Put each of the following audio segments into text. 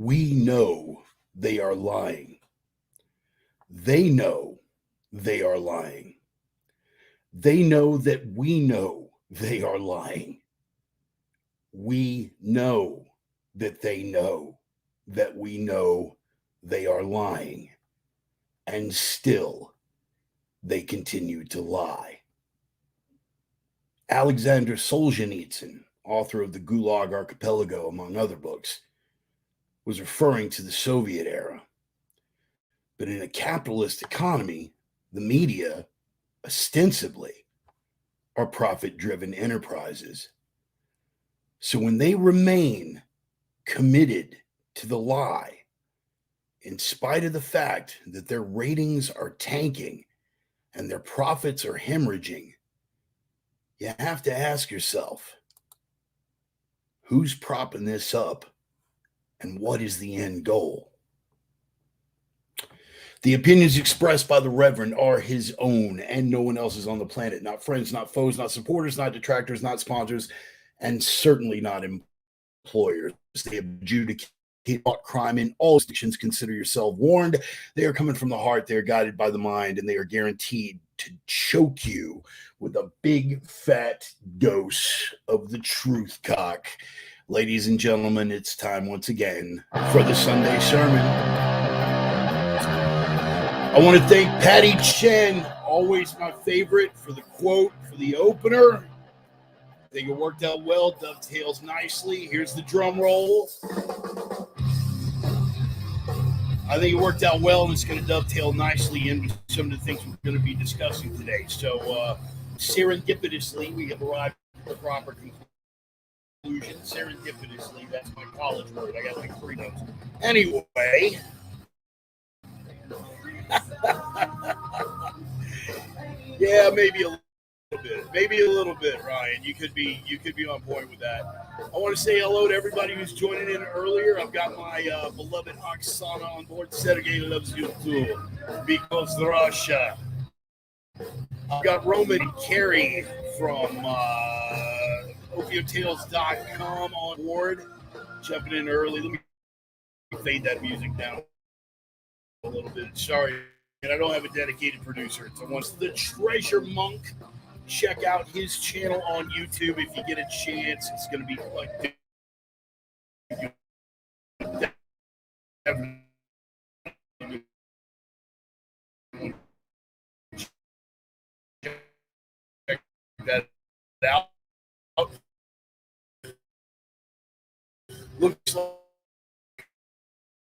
We know they are lying. They know they are lying. They know that we know they are lying. We know that they know that we know they are lying. And still, they continue to lie. Alexander Solzhenitsyn, author of the Gulag Archipelago, among other books, was referring to the Soviet era. But in a capitalist economy, the media, ostensibly, are profit driven enterprises. So when they remain committed to the lie, in spite of the fact that their ratings are tanking and their profits are hemorrhaging, you have to ask yourself, who's propping this up and what is the end goal? The opinions expressed by the Reverend are his own and no one else's on the planet. Not friends, not foes, not supporters, not detractors, not sponsors, and certainly not employers. They adjudicate crime in all jurisdictions. Consider yourself warned. They are coming from the heart. They are guided by the mind, and they are guaranteed to choke you with a big fat dose of the truth cock. Ladies and gentlemen, it's time once again for the Sunday sermon. I want to thank Patty Chen, always my favorite, for the quote for the opener. I think it worked out well, dovetails nicely. Here's the drum roll. I think it worked out well, and it's going to dovetail nicely into some of the things we're going to be discussing today. So, serendipitously, we have arrived at the proper conclusion. Serendipitously, that's my college word. I got like 3 notes. Anyway, yeah, maybe a little bit, Ryan. You could be on point with that. I want to say hello to everybody who's joining in earlier. I've got my beloved Oksana on board. Sergey loves you too, because Russia. I've got Roman and Carrie from OpioTales.com on board, jumping in early. Let me fade that music down a little bit. Sorry, and I don't have a dedicated producer. It's once the Treasure Monk. Check out his channel on YouTube if you get a chance. It's going to be like check that out. Looks like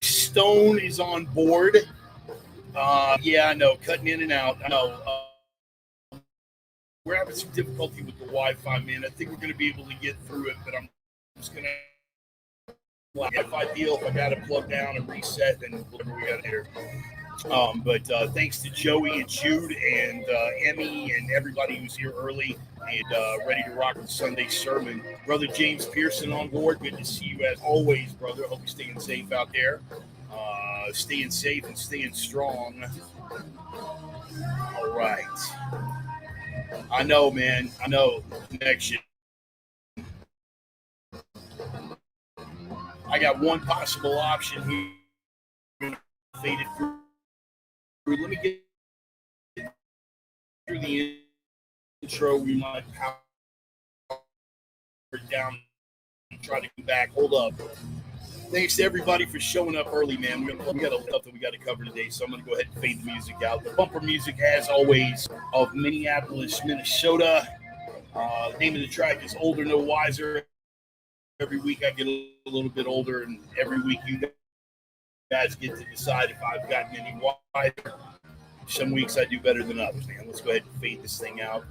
Stone is on board. Yeah, I know, cutting in and out. I know. We're having some difficulty with the Wi-Fi, man. I think we're going to be able to get through it, but I'm just going to Wi-Fi deal. If I got to plug down and reset, then whatever we got here. But thanks to Joey and Jude and Emmy and everybody who's here early and ready to rock the Sunday sermon. Brother James Pearson on board. Good to see you as always, brother. Hope you're staying safe out there. Staying safe and staying strong. All right. I know, man. I know. Connection. I got one possible option here. Faded through. Let me get through the intro. We might power down and try to come back. Hold up. Thanks to everybody for showing up early, man. We got a stuff that we got to cover today, so I'm going to go ahead and fade the music out. The bumper music, as always, of Minneapolis, Minnesota. The name of the track is Older No Wiser. Every week I get a little bit older, and every week you guys get to decide if I've gotten any wiser. Some weeks I do better than others, man. Let's go ahead and fade this thing out.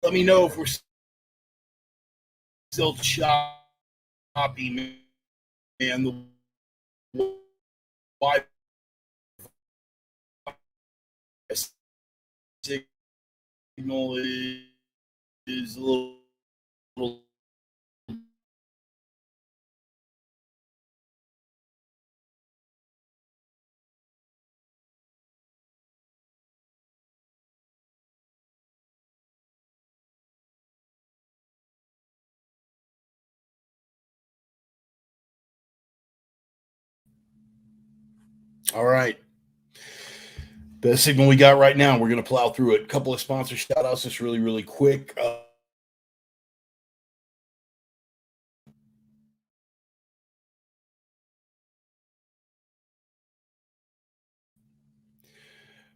Let me know if we're still choppy, man. The Wi-Fi signal is a little All right. Best signal we got right now. We're going to plow through it. A couple of sponsor shout outs just really, really quick.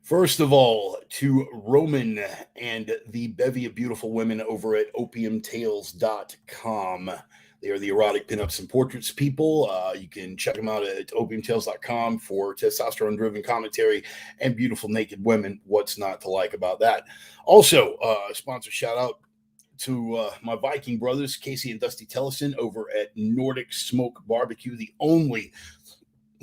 First of all, to Roman and the bevy of beautiful women over at opiumtales.com. They are the erotic pinups and portraits people. You can check them out at opiumtales.com for testosterone driven commentary and beautiful naked women. What's not to like about that? Also, sponsor shout out to my Viking brothers, Casey and Dusty Tellison over at Nordic Smoke Barbecue, the only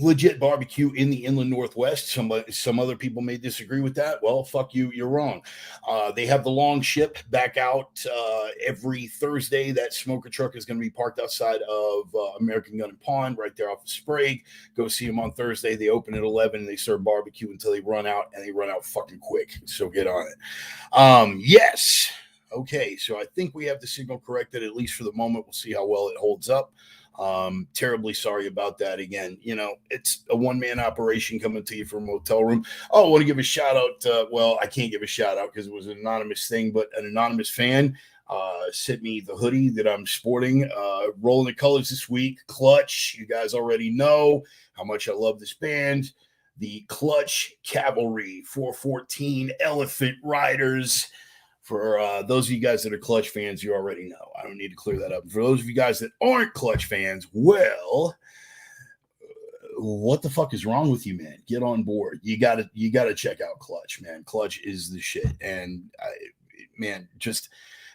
legit barbecue in the inland Northwest. Some other people may disagree with that. Well, fuck you, you're wrong. They have the long ship back out every Thursday. That smoker truck is going to be parked outside of American Gun and Pawn right there off of Sprague. Go see them on Thursday. They open at 11 and they serve barbecue until they run out, and they run out fucking quick. So get on it. Yes. Okay, so I think we have the signal corrected, at least for the moment. We'll see how well it holds up. Terribly sorry about that again. You know, it's a one-man operation coming to you from a motel room. Oh, I want to give a shout out. Well, I can't give a shout out because it was an anonymous thing, but an anonymous fan sent me the hoodie that I'm sporting. Rolling the colors this week. Clutch. You guys already know how much I love this band. The Clutch Cavalry 414 Elephant Riders. For those of you guys that are Clutch fans, you already know. I don't need to clear that up. For those of you guys that aren't Clutch fans, well, what the fuck is wrong with you, man? Get on board. You gotta check out Clutch, man. Clutch is the shit, and man, just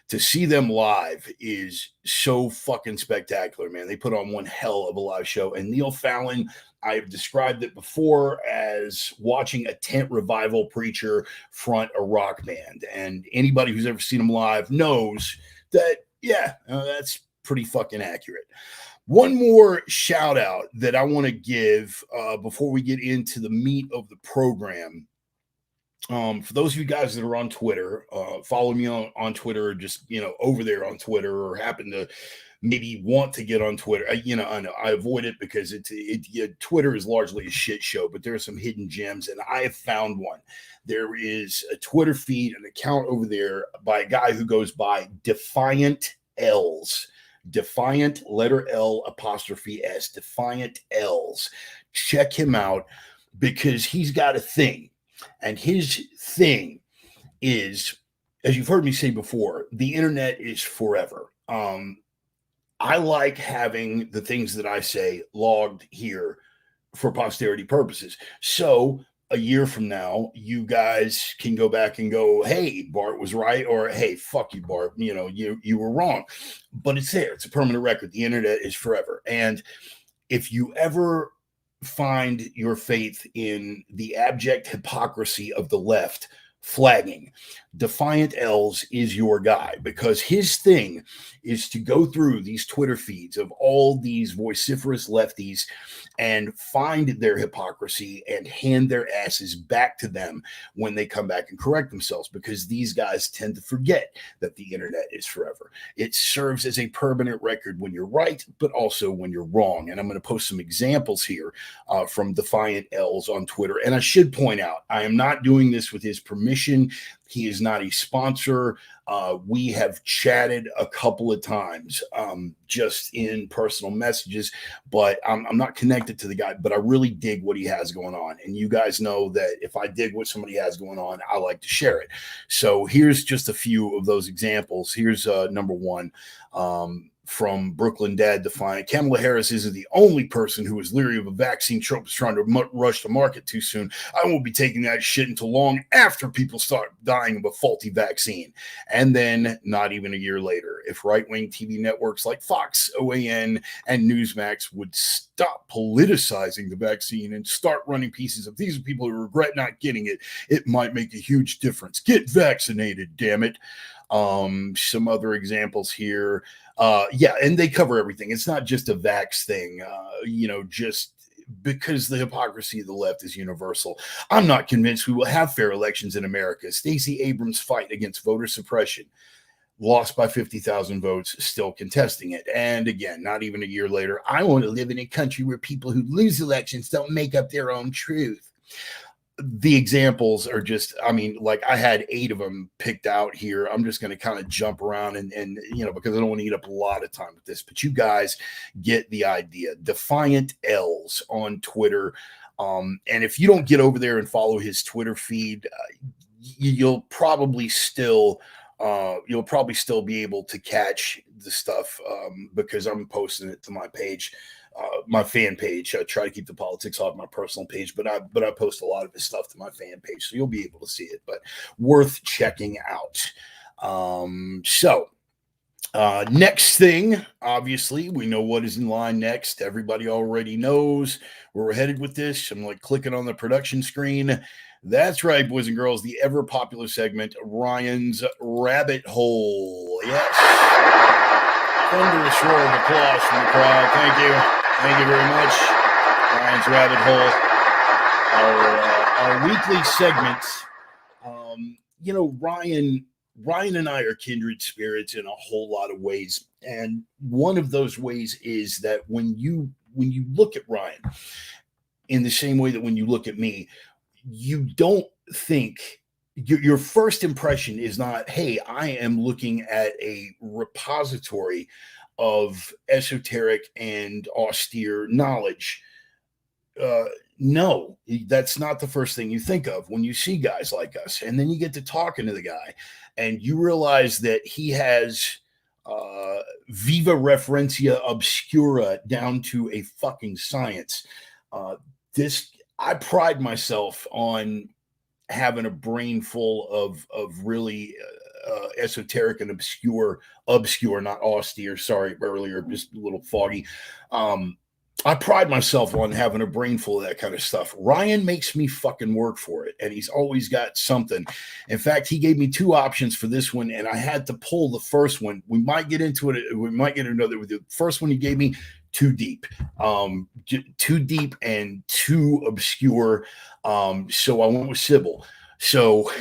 to see them live is so fucking spectacular, man. They put on one hell of a live show, and Neil Fallon, I've described it before as watching a tent revival preacher front a rock band. And anybody who's ever seen them live knows that, yeah, that's pretty fucking accurate. One more shout out that I want to give before we get into the meat of the program. For those of you guys that are on Twitter, follow me on Twitter, or just, over there on Twitter, or happen to maybe want to get on Twitter. I know I avoid it because Twitter is largely a shit show, but there are some hidden gems, and I have found one. There is a Twitter feed, an account over there by a guy who goes by Defiant L's. Defiant, letter L apostrophe S, Defiant L's. Check him out because he's got a thing. And his thing is, as you've heard me say before, the internet is forever. I like having the things that I say logged here for posterity purposes. So a year from now, you guys can go back and go, hey, Bart was right, or hey, fuck you, Bart. You were wrong. But it's there. It's a permanent record. The internet is forever. And if you ever find your faith in the abject hypocrisy of the left flagging, Defiant L's is your guy, because his thing is to go through these Twitter feeds of all these vociferous lefties and find their hypocrisy and hand their asses back to them when they come back and correct themselves, because these guys tend to forget that the internet is forever. It serves as a permanent record when you're right, but also when you're wrong. And I'm going to post some examples here from Defiant L's on Twitter. And I should point out, I am not doing this with his permission. He is not a sponsor. We have chatted a couple of times just in personal messages, but I'm not connected to the guy, but I really dig what he has going on. And you guys know that if I dig what somebody has going on, I like to share it. So here's just a few of those examples. Here's number one. From Brooklyn Dad Defiant. Kamala Harris isn't the only person who is leery of a vaccine Trump is trying to rush to market too soon. I won't be taking that shit until long after people start dying of a faulty vaccine. And then not even a year later, if right-wing TV networks like Fox, OAN, and Newsmax would stop politicizing the vaccine and start running pieces of these people who regret not getting it, it might make a huge difference. Get vaccinated, damn it. Some other examples here. And they cover everything. It's not just a vax thing, just because the hypocrisy of the left is universal. I'm not convinced we will have fair elections in America. Stacey Abrams' fight against voter suppression. lost by 50,000 votes, still contesting it. And again, not even a year later, I want to live in a country where people who lose elections don't make up their own truth. The examples are just, I mean, like I had 8 of them picked out here. I'm just going to kind of jump around and, because I don't want to eat up a lot of time with this, but you guys get the idea. Defiant L's on Twitter. And if you don't get over there and follow his Twitter feed, you'll probably still be able to catch the stuff because I'm posting it to my page, my fan page. I try to keep the politics off my personal page, but I post a lot of his stuff to my fan page, so you'll be able to see it. But worth checking out. Next thing, obviously, we know what is in line next. Everybody already knows where we're headed with this. I'm like clicking on the production screen. That's right, boys and girls, the ever popular segment, Ryan's Rabbit Hole. Yes. Thunderous roar of applause from the crowd. Thank you. Thank you very much. Ryan's Rabbit Hole. Our weekly segment. Ryan and I are kindred spirits in a whole lot of ways. And one of those ways is that when you look at Ryan in the same way that when you look at me, you don't think your first impression is not, hey, I am looking at a repository of esoteric and austere knowledge. No, that's not the first thing you think of when you see guys like us. And then you get to talking to the guy and you realize that he has viva referentia obscura down to a fucking science. I pride myself on having a brain full of really esoteric and obscure, not austere. Sorry, earlier, just a little foggy. I pride myself on having a brain full of that kind of stuff. Ryan makes me fucking work for it, and he's always got something. In fact, he gave me 2 options for this one, and I had to pull the first one. We might get into it. We might get another with the first one he gave me. Too deep, too deep and too obscure. So I went with Sybil. So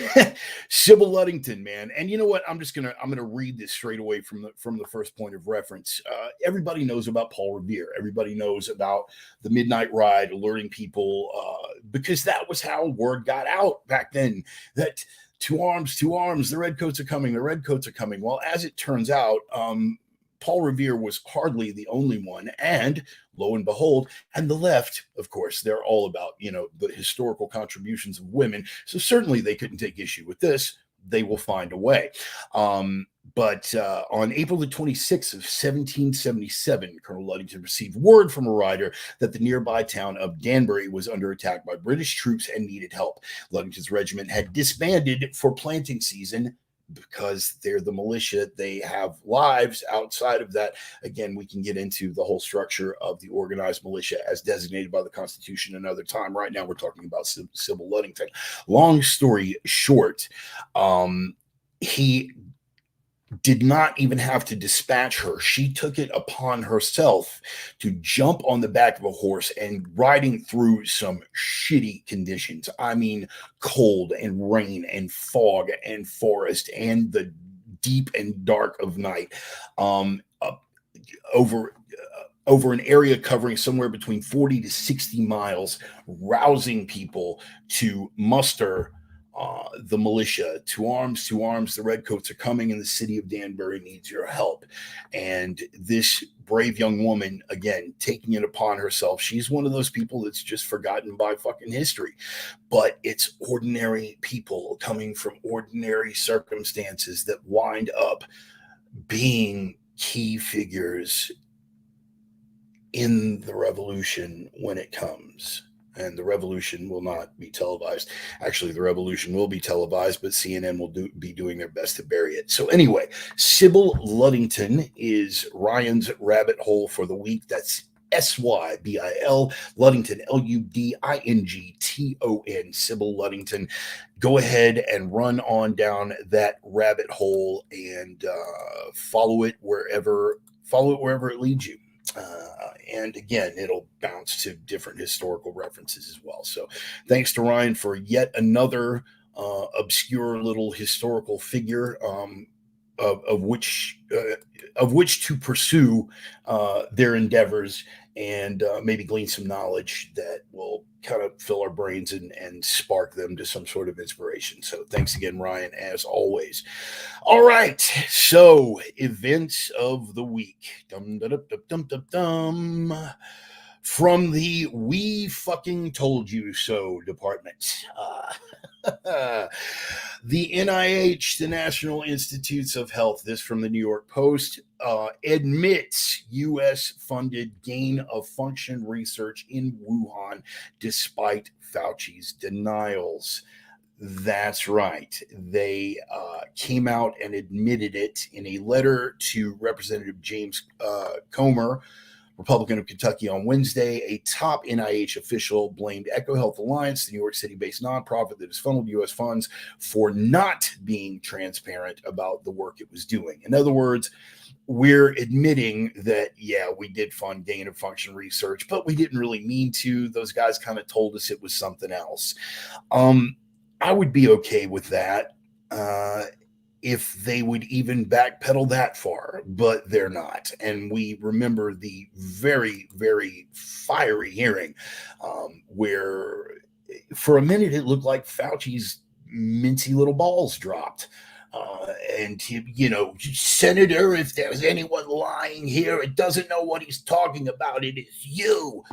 Sybil Ludington, man. And you know what? I'm gonna read this straight away from the first point of reference. Everybody knows about Paul Revere. Everybody knows about the Midnight Ride, alerting people, because that was how word got out back then, that to arms, the redcoats are coming, Well, as it turns out, Paul Revere was hardly the only one. And lo and behold, and the left, of course, they're all about, the historical contributions of women. So certainly they couldn't take issue with this. They will find a way. But on April the 26th of 1777, Colonel Ludington received word from a rider that the nearby town of Danbury was under attack by British troops and needed help. Ludington's regiment had disbanded for planting season, because they're the militia. They have lives outside of that. Again, we can get into the whole structure of the organized militia as designated by the Constitution another time. Right now, we're talking about Sybil Ludington. Long story short, he did not even have to dispatch her. She took it upon herself to jump on the back of a horse and riding through some shitty conditions. I mean, cold and rain and fog and forest and the deep and dark of night, over an area covering somewhere between 40 to 60 miles, rousing people to muster the militia. To arms, the redcoats are coming, and the city of Danbury needs your help. And this brave young woman, again, taking it upon herself. She's one of those people that's just forgotten by fucking history. But it's ordinary people coming from ordinary circumstances that wind up being key figures in the revolution when it comes. And the revolution will not be televised. Actually, the revolution will be televised, but CNN will be doing their best to bury it. So anyway, Sybil Ludington is Ryan's rabbit hole for the week. That's Sybil Ludington, Ludington, Sybil Ludington. Go ahead and run on down that rabbit hole and follow it wherever it leads you. And again, it'll bounce to different historical references as well. So thanks to Ryan for yet another obscure little historical figure. of which to pursue their endeavors and maybe glean some knowledge that will kind of fill our brains and spark them to some sort of inspiration. So thanks again, Ryan, as always. All right, so events of the week. Dum, dum, dum, dum, dum, dum. From the "We fucking told you so" department. The NIH, the National Institutes of Health, this from the New York Post, admits U.S. funded gain of function research in Wuhan despite Fauci's denials. That's right. They came out and admitted it in a letter to Representative James Comer, Republican of Kentucky, on Wednesday. A top NIH official blamed EcoHealth Alliance, the New York City-based nonprofit that has funneled U.S. funds, for not being transparent about the work it was doing. In other words, we're admitting that, yeah, we did fund gain of function research, but we didn't really mean to. Those guys kind of told us it was something else. I would be okay with that if they would even backpedal that far, but they're not. And we remember the very, very fiery hearing where for a minute it looked like Fauci's mincy little balls dropped. And he, Senator, if there's anyone lying here, it doesn't know what he's talking about. It is you.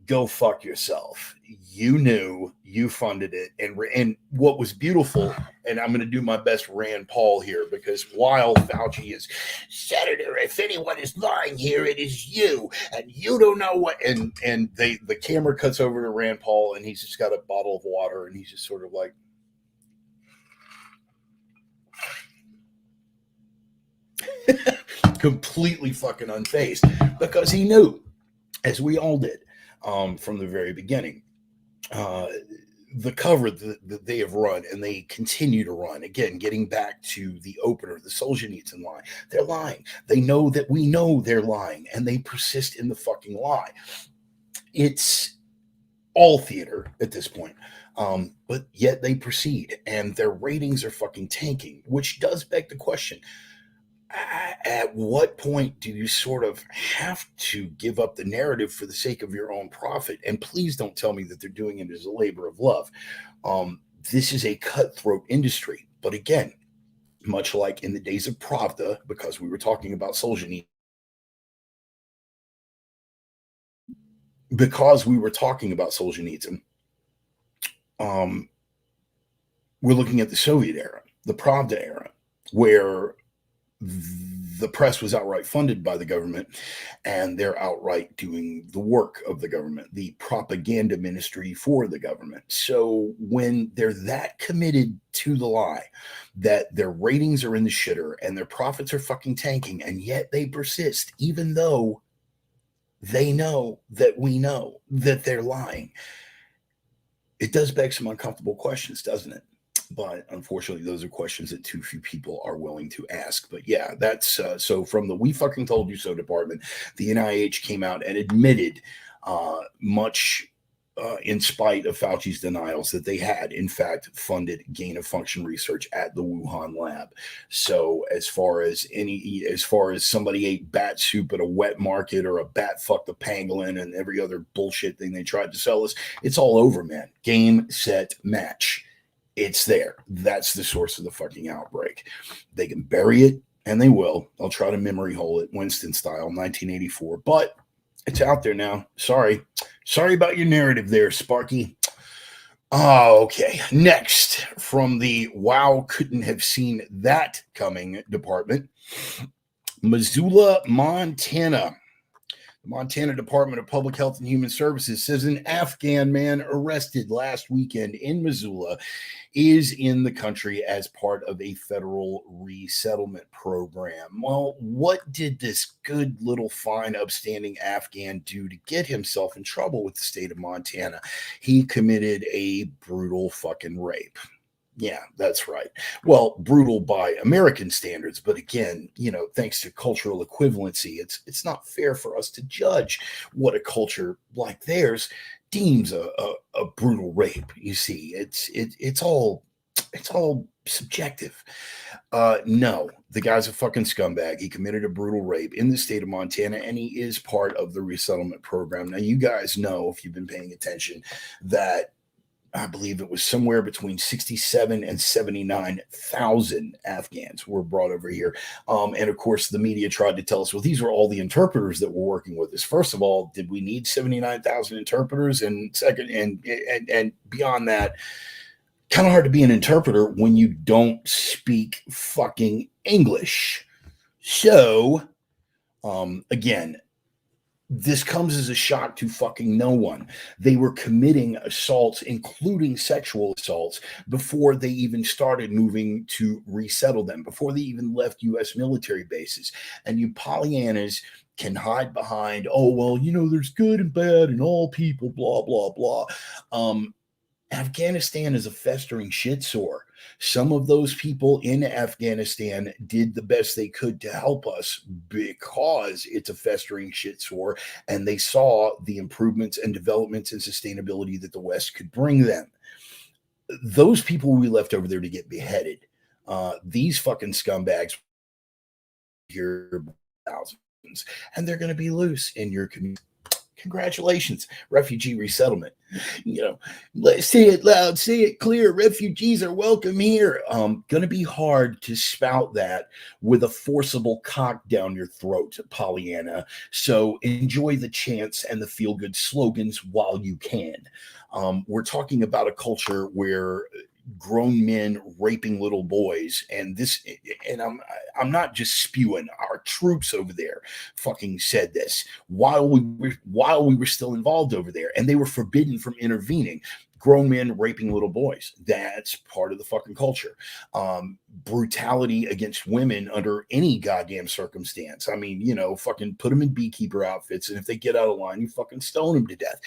Go fuck yourself. You knew, you funded it. And what was beautiful, and I'm going to do my best Rand Paul here, because while Fauci is, Senator, if anyone is lying here, it is you, and you don't know what, and the camera cuts over to Rand Paul, and he's just got a bottle of water, and he's just sort of like, completely fucking unfazed, because he knew, as we all did, from the very beginning, the cover that they have run and they continue to run. Again, getting back to the opener, the Solzhenitsyn lie, they're lying. They know that we know they're lying, and they persist in the fucking lie. It's all theater at this point. But yet they proceed, and their ratings are fucking tanking, which does beg the question: at what point do you sort of have to give up the narrative for the sake of your own profit? And please don't tell me that they're doing it as a labor of love. This is a cutthroat industry. But again, much like in the days of Pravda, because we were talking about Solzhenitsyn, we're looking at the Soviet era, the Pravda era, where the press was outright funded by the government, and they're outright doing the work of the government, the propaganda ministry for the government. So when they're that committed to the lie that their ratings are in the shitter and their profits are fucking tanking, and yet they persist, even though they know that we know that they're lying, it does beg some uncomfortable questions, doesn't it? But unfortunately, those are questions that too few people are willing to ask. But yeah, that's so from the "We fucking told you so" department, the NIH came out and admitted, much in spite of Fauci's denials, that they had in fact funded gain of function research at the Wuhan lab. So as far as somebody ate bat soup at a wet market, or a bat fucked a pangolin, and every other bullshit thing they tried to sell us, it's all over, man. Game, set, match. It's there. That's the source of the fucking outbreak. They can bury it, and they will. They'll try to memory hole it, Winston style, 1984. But it's out there now. Sorry about your narrative there, Sparky. Oh, okay. Next, from the "Wow, couldn't have seen that coming" department, Missoula, Montana. The Montana Department of Public Health and Human Services says an Afghan man arrested last weekend in Missoula is in the country as part of a federal resettlement program. Well, what did this good little fine upstanding Afghan do to get himself in trouble with the state of Montana? He committed a brutal fucking rape. Yeah, that's right. Well, brutal by American standards, but again, thanks to cultural equivalency, it's not fair for us to judge what a culture like theirs deems a brutal rape. You see, it's all subjective. No, the guy's a fucking scumbag. He committed a brutal rape in the state of Montana, and he is part of the resettlement program. Now, you guys know, if you've been paying attention, that I believe it was somewhere between 67 and 79,000 Afghans were brought over here. And of course, the media tried to tell us, well, these are all the interpreters that were working with us. First of all, did we need 79,000 interpreters? And second, and beyond that, kind of hard to be an interpreter when you don't speak fucking English. So, again, this comes as a shock to fucking no one. They were committing assaults, including sexual assaults, before they even started moving to resettle them, before they even left U.S. military bases. And you Pollyannas can hide behind, oh, well, there's good and bad in all people, blah, blah, blah. Afghanistan is a festering shit sore. Some of those people in Afghanistan did the best they could to help us because it's a festering shit sore, and they saw the improvements and developments and sustainability that the West could bring them. Those people we left over there to get beheaded. These fucking scumbags here thousands, and they're going to be loose in your community. Congratulations, refugee resettlement. Let's say it loud, say it clear. Refugees are welcome here. Going to be hard to spout that with a forcible cock down your throat, Pollyanna. So enjoy the chants and the feel-good slogans while you can. We're talking about a culture where grown men raping little boys, and I'm not just spewing. Our troops over there fucking said this while we were still involved over there, and they were forbidden from intervening. Grown men raping little boys, that's part of the fucking culture. Brutality against women under any goddamn circumstance. I mean, fucking put them in beekeeper outfits, and if they get out of line, you fucking stone them to death.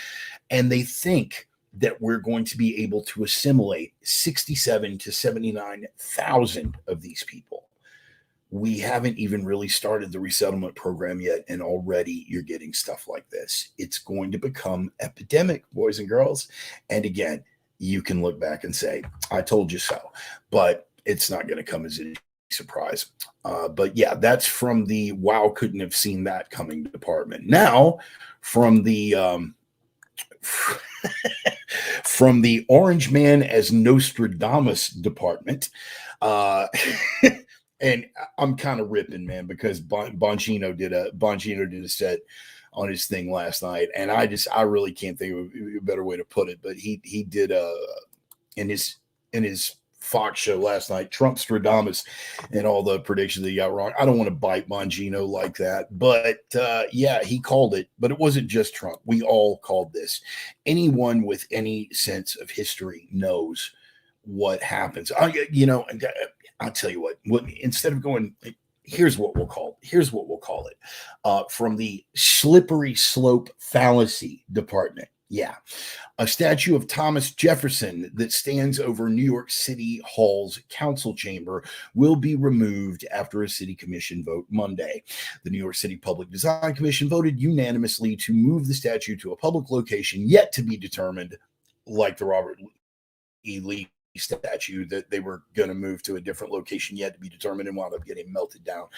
And they think that we're going to be able to assimilate 67 to 79,000 of these people. We haven't even really started the resettlement program yet, and already you're getting stuff like this. It's going to become epidemic, boys and girls. And again, you can look back and say, I told you so, but it's not going to come as a surprise. But yeah, that's from the wow, couldn't have seen that coming department. Now, from the from the Orange Man as Nostradamus department. And I'm kind of ripping, man, because Bongino did a set on his thing last night, and I really can't think of a better way to put it. But he did in his Fox show last night, Trumpstradamus, and all the predictions that he got wrong. I don't want to bite Bongino like that, but yeah, he called it. But it wasn't just Trump. We all called this. Anyone with any sense of history knows what happens. I'll tell you what. Instead of going, here's what we'll call it. From the slippery slope fallacy department. Yeah. A statue of Thomas Jefferson that stands over New York City Hall's council chamber will be removed after a city commission vote Monday. The New York City Public Design Commission voted unanimously to move the statue to a public location yet to be determined, like the Robert E. Lee statue that they were going to move to a different location yet to be determined and wound up getting melted down.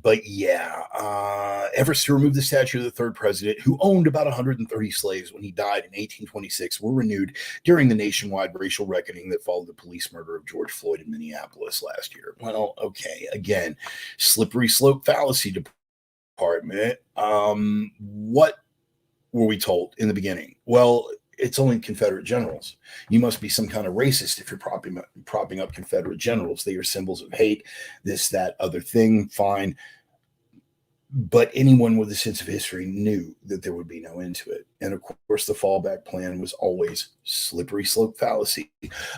But yeah, efforts to remove the statue of the third president, who owned about 130 slaves when he died in 1826, were renewed during the nationwide racial reckoning that followed the police murder of George Floyd in Minneapolis last year. Well, okay, again, slippery slope fallacy department. What were we told in the beginning? Well, it's only Confederate generals. You must be some kind of racist if you're propping up Confederate generals. They are symbols of hate, this, that, other thing, fine. But anyone with a sense of history knew that there would be no end to it. And of course, the fallback plan was always slippery slope fallacy.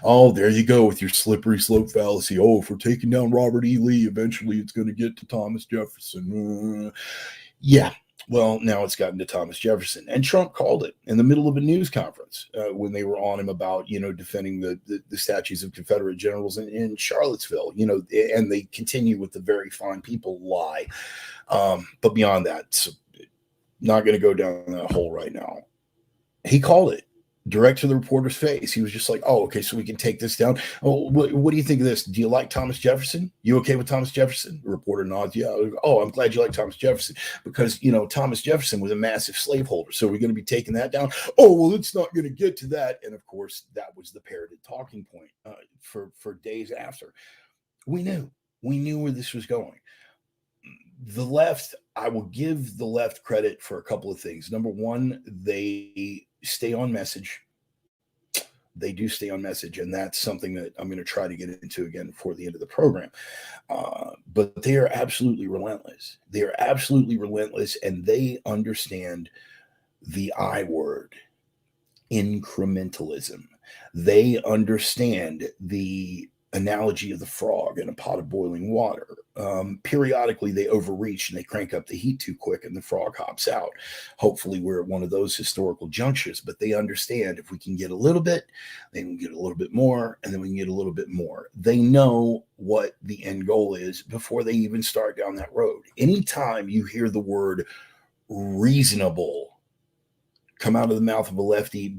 Oh, there you go with your slippery slope fallacy. Oh, if we're taking down Robert E. Lee, eventually it's going to get to Thomas Jefferson. Yeah. Well, now it's gotten to Thomas Jefferson, and Trump called it in the middle of a news conference when they were on him about, defending the statues of Confederate generals in Charlottesville, and they continue with the very fine people lie. But beyond that, so not going to go down that hole right now. He called it. direct to the reporter's face. He was just like, "Oh, okay, so we can take this down. Oh, what do you think of this? Do you like Thomas Jefferson? You okay with Thomas Jefferson?" The reporter nods. Yeah. Oh, I'm glad you like Thomas Jefferson because Thomas Jefferson was a massive slaveholder. So we're going to be taking that down. Oh, well, it's not going to get to that. And of course, that was the parroted talking point for days after. We knew where this was going. The left, I will give the left credit for a couple of things. Number one, they stay on message. They do stay on message, and that's something that I'm going to try to get into again before the end of the program. But they are absolutely relentless. They are absolutely relentless, and they understand the I word, incrementalism. They understand the analogy of the frog in a pot of boiling water. Periodically, they overreach and they crank up the heat too quick, and the frog hops out. Hopefully, we're at one of those historical junctures, but they understand if we can get a little bit, they can get a little bit more, and then we can get a little bit more. They know what the end goal is before they even start down that road. Anytime you hear the word reasonable come out of the mouth of a lefty,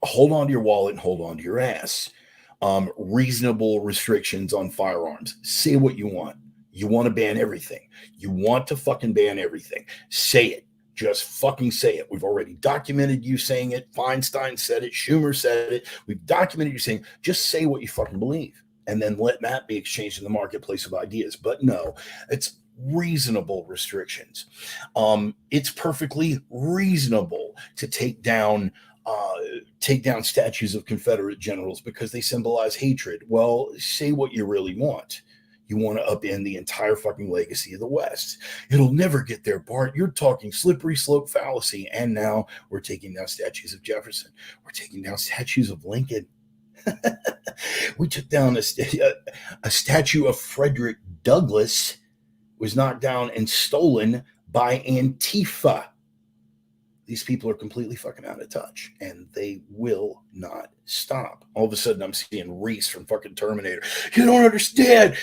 hold on to your wallet and hold on to your ass. Reasonable restrictions on firearms. Say what you want. You want to ban everything. You want to fucking ban everything. Say it. Just fucking say it. We've already documented you saying it. Feinstein said it. Schumer said it. We've documented you saying, just say what you fucking believe. And then let that be exchanged in the marketplace of ideas. But no, it's reasonable restrictions. It's perfectly reasonable to take down statues of Confederate generals because they symbolize hatred. Well, say what you really want. You want to upend the entire fucking legacy of the West. It'll never get there, Bart. You're talking slippery slope fallacy. And now we're taking down statues of Jefferson. We're taking down statues of Lincoln. We took down a statue of Frederick Douglass, was knocked down and stolen by Antifa. These people are completely fucking out of touch, and they will not stop. All of a sudden, I'm seeing Reese from fucking Terminator. You don't understand.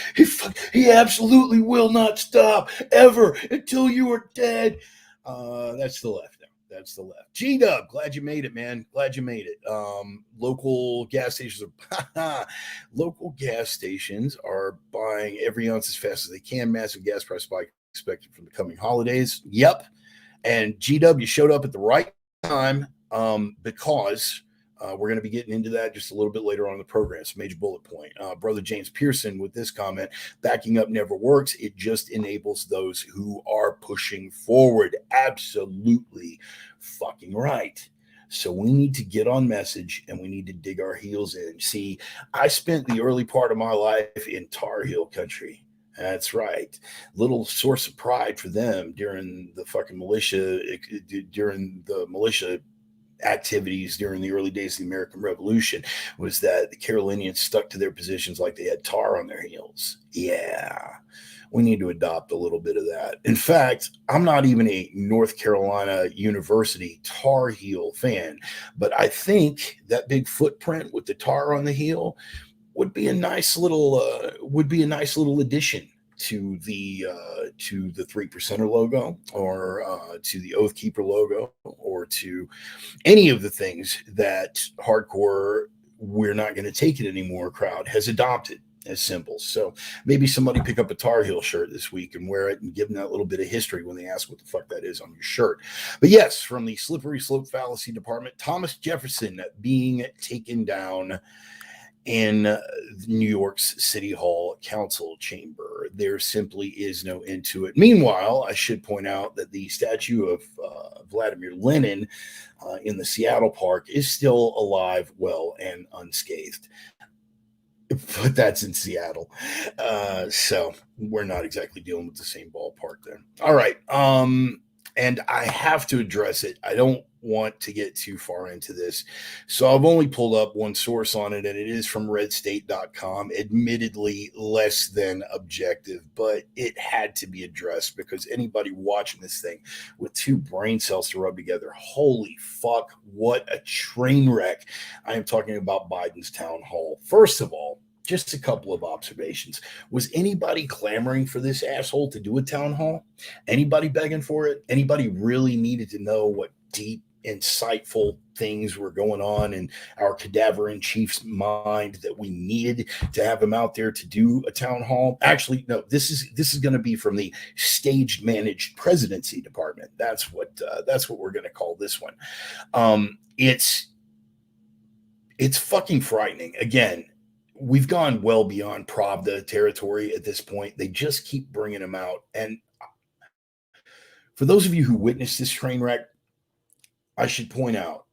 He absolutely will not stop ever until you are dead. That's the left now. That's the left. G-Dub, glad you made it, man. Glad you made it. Local gas stations are buying every ounce as fast as they can. Massive gas price spike expected from the coming holidays. Yep. And GW, you showed up at the right time because we're going to be getting into that just a little bit later on in the program. It's a major bullet point. Brother James Pearson with this comment, backing up never works. It just enables those who are pushing forward. Absolutely fucking right. So we need to get on message and we need to dig our heels in. See, I spent the early part of my life in Tar Heel country. That's right. Little source of pride for them during the fucking militia activities during the early days of the American Revolution was that the Carolinians stuck to their positions like they had tar on their heels. Yeah, we need to adopt a little bit of that. In fact, I'm not even a North Carolina University Tar Heel fan, but I think that big footprint with the tar on the heel would be a nice little addition to the 3%er logo or to the Oath Keeper logo or to any of the things that hardcore we're not going to take it anymore crowd has adopted as symbols. So maybe somebody pick up a Tar Heel shirt this week and wear it and give them that little bit of history when they ask what the fuck that is on your shirt. But yes, from the slippery slope fallacy department, Thomas Jefferson being taken down in New York's City Hall Council chamber. There simply is no end to it. Meanwhile, I should point out that the statue of Vladimir Lenin in the Seattle Park is still alive, well, and unscathed. But that's in Seattle. So we're not exactly dealing with the same ballpark there. All right. And I have to address it. I don't want to get too far into this. So I've only pulled up one source on it, and it is from redstate.com, admittedly less than objective, but it had to be addressed because anybody watching this thing with two brain cells to rub together, holy fuck, what a train wreck. I am talking about Biden's town hall. First of all, just a couple of observations. Was anybody clamoring for this asshole to do a town hall? Anybody begging for it? Anybody really needed to know what deep insightful things were going on in our cadaver in chief's mind that we needed to have him out there to do a town hall. Actually, no, this is going to be from the staged managed presidency department. That's what we're going to call this one. It's fucking frightening. Again, we've gone well beyond Pravda territory at this point. They just keep bringing him out. And for those of you who witnessed this train wreck, I should point out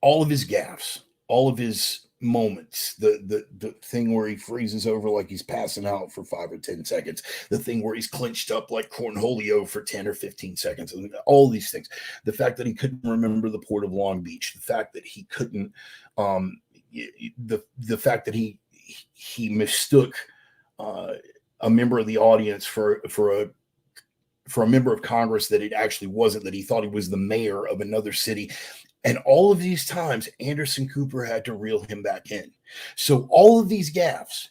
all of his gaffes, all of his moments, the thing where he freezes over like he's passing out for 5 or 10 seconds, the thing where he's clenched up like Cornholio for 10 or 15 seconds, all these things. The fact that he couldn't remember the port of Long Beach, the fact that he couldn't, the fact that he mistook a member of the audience for a member of Congress that it actually wasn't, that he thought he was the mayor of another city. And all of these times, Anderson Cooper had to reel him back in. So all of these gaffes,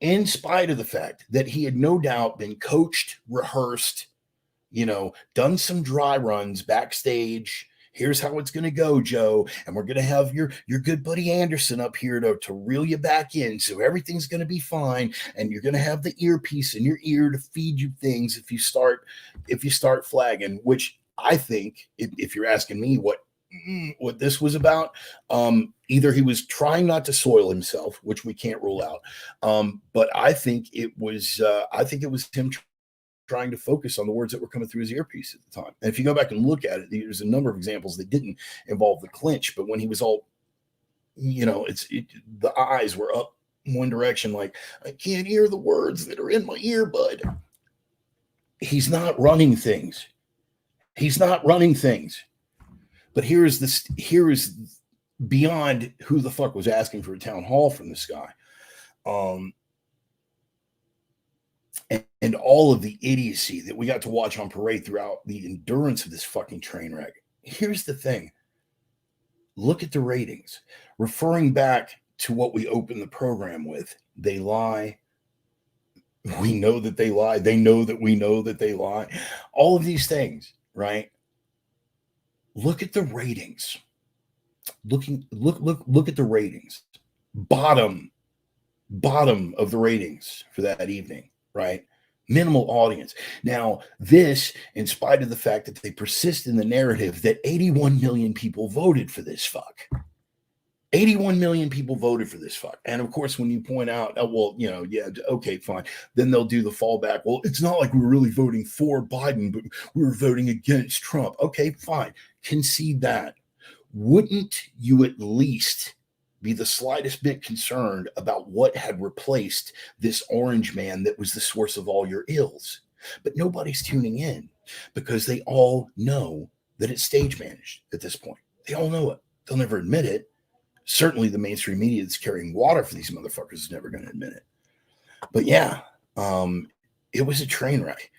in spite of the fact that he had no doubt been coached, rehearsed, done some dry runs backstage. Here's how it's going to go, Joe. And we're going to have your good buddy Anderson up here to reel you back in. So everything's going to be fine. And you're going to have the earpiece in your ear to feed you things if you start flagging, which I think, if you're asking me what this was about, either he was trying not to soil himself, which we can't rule out. But I think it was him trying to focus on the words that were coming through his earpiece at the time. And if you go back and look at it, there's a number of examples that didn't involve the clinch, but when he was all, the eyes were up one direction, like, I can't hear the words that are in my earbud. He's not running things. But here is beyond who the fuck was asking for a town hall from this guy. And all of the idiocy that we got to watch on parade throughout the endurance of this fucking train wreck. Here's the thing. Look at the ratings. Referring back to what we opened the program with, they lie. We know that they lie. They know that we know that they lie. All of these things, right? Look at the ratings. Look at the ratings. Bottom of the ratings for that evening, right? Minimal audience. Now, this, in spite of the fact that they persist in the narrative that 81 million people voted for this fuck. 81 million people voted for this fuck. And of course, when you point out, okay, fine. Then they'll do the fallback. Well, it's not like we were really voting for Biden, but we were voting against Trump. Okay, fine. Concede that. Wouldn't you at least be the slightest bit concerned about what had replaced this orange man that was the source of all your ills? But nobody's tuning in because they all know that it's stage managed at this point. They all know it. They'll never admit it. Certainly the mainstream media that's carrying water for these motherfuckers is never going to admit it. But yeah, it was a train wreck.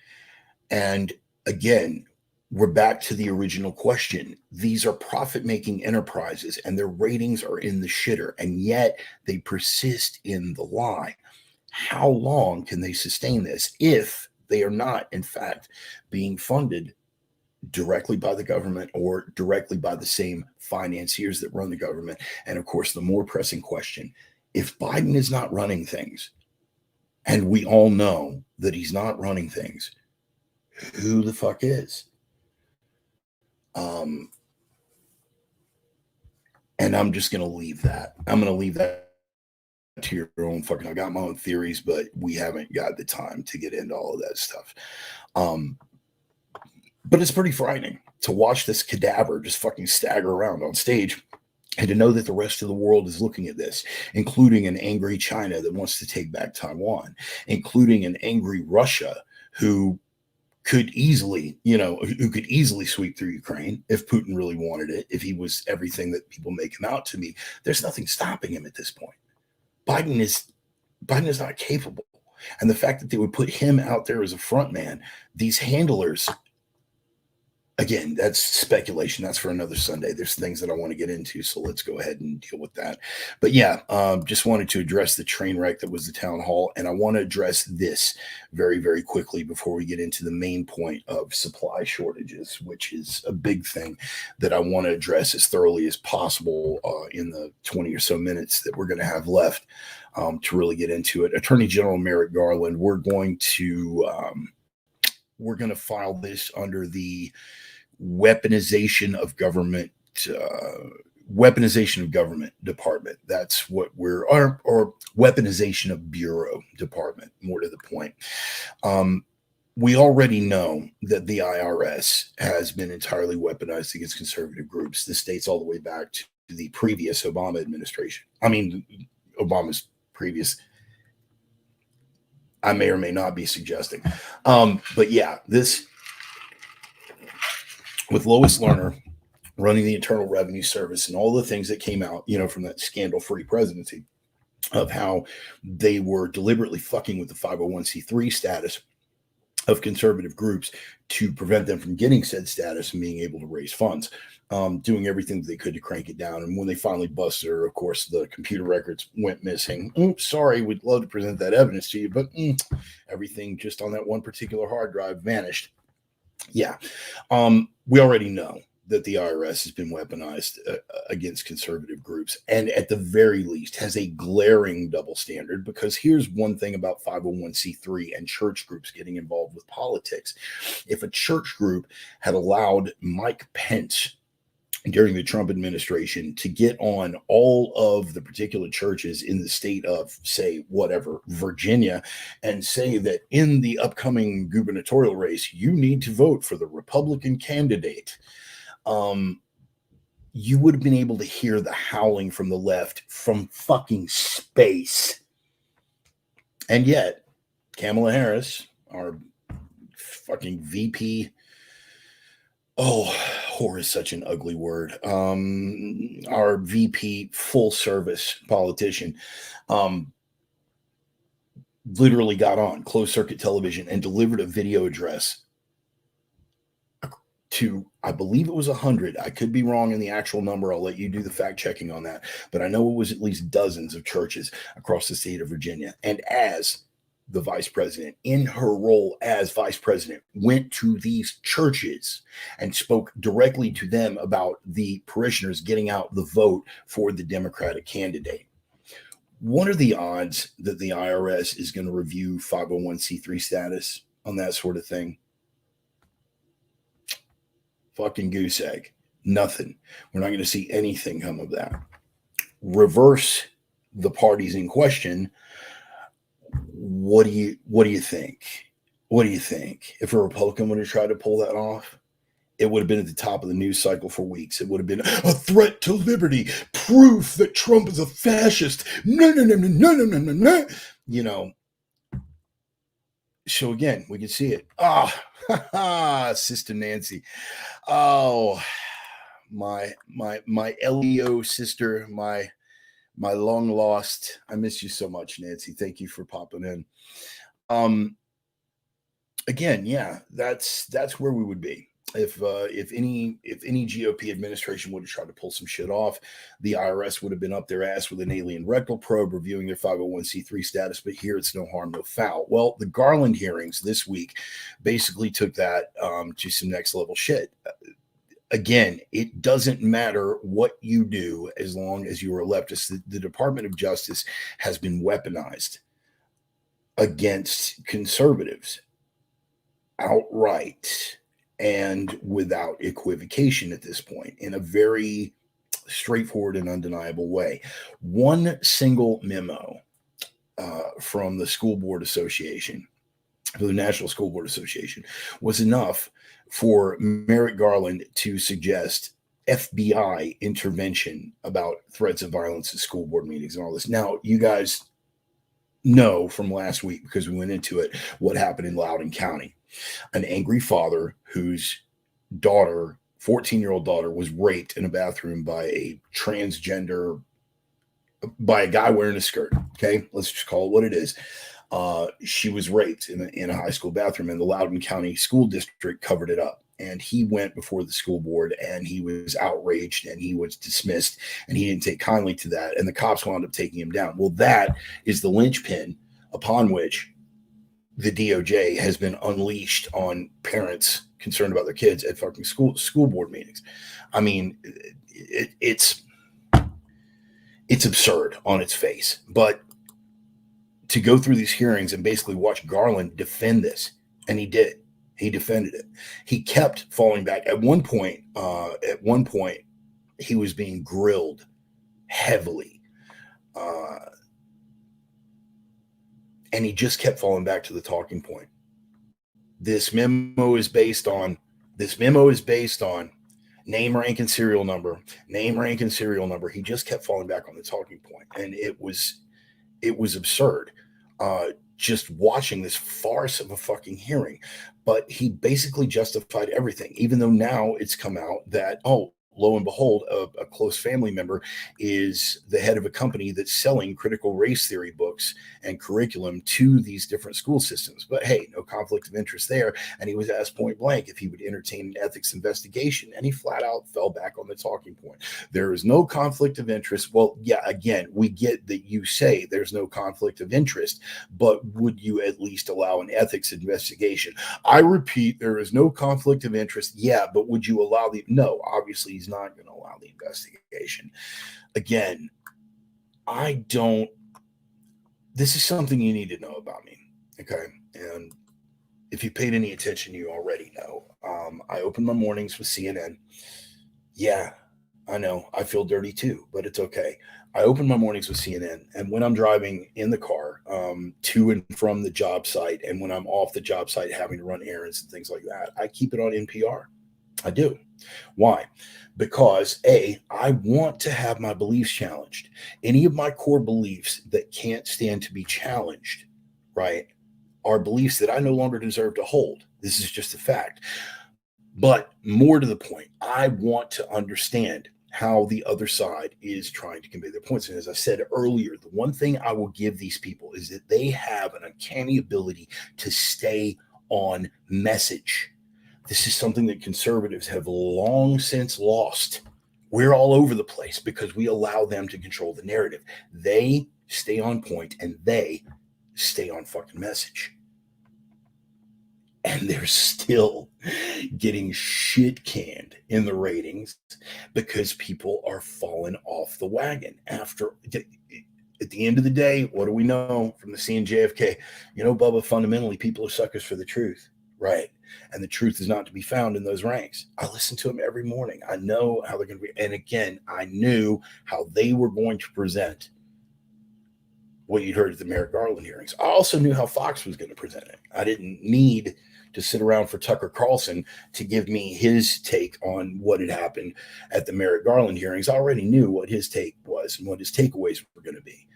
And again, we're back to the original question. These are profit-making enterprises and their ratings are in the shitter, and yet they persist in the lie. How long can they sustain this if they are not, in fact, being funded directly by the government or directly by the same financiers that run the government? And of course, the more pressing question, if Biden is not running things, and we all know that he's not running things, who the fuck is? And I'm just going to leave that. I'm going to leave that to your own fucking, I got my own theories, but we haven't got the time to get into all of that stuff. But it's pretty frightening to watch this cadaver just fucking stagger around on stage and to know that the rest of the world is looking at this, including an angry China that wants to take back Taiwan, including an angry Russia who could easily sweep through Ukraine if Putin really wanted it, if he was everything that people make him out to be. There's nothing stopping him at this point. Biden is not capable. And the fact that they would put him out there as a front man, these handlers, again, that's speculation. That's for another Sunday. There's things that I want to get into, so let's go ahead and deal with that. But yeah, just wanted to address the train wreck that was the town hall, and I want to address this very, very quickly before we get into the main point of supply shortages, which is a big thing that I want to address as thoroughly as possible in the 20 or so minutes that we're going to have left to really get into it. Attorney General Merrick Garland, we're going to file this under the weaponization of government department. That's what or weaponization of bureau department, more to the point. We already know that the IRS has been entirely weaponized against conservative groups. This dates all the way back to the previous Obama administration. I mean, Obama's previous, I may or may not be suggesting. But yeah, this, with Lois Lerner running the Internal Revenue Service and all the things that came out, from that scandal-free presidency, of how they were deliberately fucking with the 501c3 status of conservative groups to prevent them from getting said status and being able to raise funds, doing everything that they could to crank it down. And when they finally busted her, of course, the computer records went missing. Sorry, we'd love to present that evidence to you, but everything just on that one particular hard drive vanished. Yeah. We already know that the IRS has been weaponized against conservative groups, and at the very least has a glaring double standard, because here's one thing about 501c3 and church groups getting involved with politics. If a church group had allowed Mike Pence during the Trump administration to get on all of the particular churches in the state of, say, whatever, Virginia, and say that in the upcoming gubernatorial race, you need to vote for the Republican candidate, you would have been able to hear the howling from the left from fucking space. And yet, Kamala Harris, our fucking VP, whore is such an ugly word, our VP full service politician, literally got on closed circuit television and delivered a video address to, I believe it was 100. I could be wrong in the actual number. I'll let you do the fact checking on that. But I know it was at least dozens of churches across the state of Virginia. And as the vice president, in her role as vice president, went to these churches and spoke directly to them about the parishioners getting out the vote for the Democratic candidate. What are the odds that the IRS is going to review 501c3 status on that sort of thing? Fucking goose egg. Nothing. We're not going to see anything come of that. Reverse the parties in question. What do you think? What do you think? If a Republican would have tried to pull that off, it would have been at the top of the news cycle for weeks. It would have been a threat to liberty, proof that Trump is a fascist. No. So again, we can see it. Sister Nancy. Oh, my LEO sister, my long lost. I miss you so much, Nancy. Thank you for popping in. Again, yeah, that's where we would be if any GOP administration would have tried to pull some shit off. The IRS would have been up their ass with an alien rectal probe reviewing their 501c3 status. But here it's no harm, no foul. Well, the Garland hearings this week basically took that to some next level shit. Again, it doesn't matter what you do as long as you are a leftist. The Department of Justice has been weaponized against conservatives outright and without equivocation at this point, in a very straightforward and undeniable way. One single memo from the School Board Association, for the National School Board Association, was enough for Merrick Garland to suggest FBI intervention about threats of violence at school board meetings and all this. Now, you guys know from last week, because we went into it, what happened in Loudoun County. An angry father whose daughter, 14-year-old daughter, was raped in a bathroom by a guy wearing a skirt. Okay, let's just call it what it is. She was raped in a high school bathroom, and the Loudoun County School District covered it up. and he went before the school board and he was outraged and he was dismissed and he didn't take kindly to that. And the cops wound up taking him down. Well, that is the linchpin upon which the DOJ has been unleashed on parents concerned about their kids at fucking school board meetings. I mean, it's absurd on its face. But to go through these hearings and basically watch Garland defend this, and he did. He defended it. He kept falling back. At one point, he was being grilled heavily, and he just kept falling back to the talking point. This memo is based on name, rank, and serial number. Name, rank, and serial number. He just kept falling back on the talking point, and it was absurd. Just watching this farce of a fucking hearing. But he basically justified everything, even though now it's come out that, oh, lo and behold, a close family member is the head of a company that's selling critical race theory books and curriculum to these different school systems. But hey, no conflict of interest there. And he was asked point blank if he would entertain an ethics investigation, and he flat out fell back on the talking point. There is no conflict of interest. Well, yeah, again, we get that you say there's no conflict of interest, but would you at least allow an ethics investigation? I repeat, there is no conflict of interest. Yeah, but would you allow no, obviously he's not going to allow the investigation. Again, this is something you need to know about me. Okay. And if you paid any attention, you already know. I open my mornings with CNN. Yeah, I know. I feel dirty too, but it's okay. I open my mornings with CNN, and when I'm driving in the car to and from the job site, and when I'm off the job site having to run errands and things like that, I keep it on NPR. I do. Why? Because I want to have my beliefs challenged. Any of my core beliefs that can't stand to be challenged, right, are beliefs that I no longer deserve to hold. This is just a fact. But more to the point, I want to understand how the other side is trying to convey their points. And as I said earlier, the one thing I will give these people is that they have an uncanny ability to stay on message. This is something that conservatives have long since lost. We're all over the place because we allow them to control the narrative. They stay on point and they stay on fucking message. And they're still getting shit canned in the ratings because people are falling off the wagon. At the end of the day, what do we know from the scene JFK? You know, Bubba, fundamentally, people are suckers for the truth, right? And the truth is not to be found in those ranks. I listen to them every morning. I know how they're going to be. And again, I knew how they were going to present what you'd heard at the Merrick Garland hearings. I also knew how Fox was going to present it. I didn't need to sit around for Tucker Carlson to give me his take on what had happened at the Merrick Garland hearings. I already knew what his take was and what his takeaways were going to be.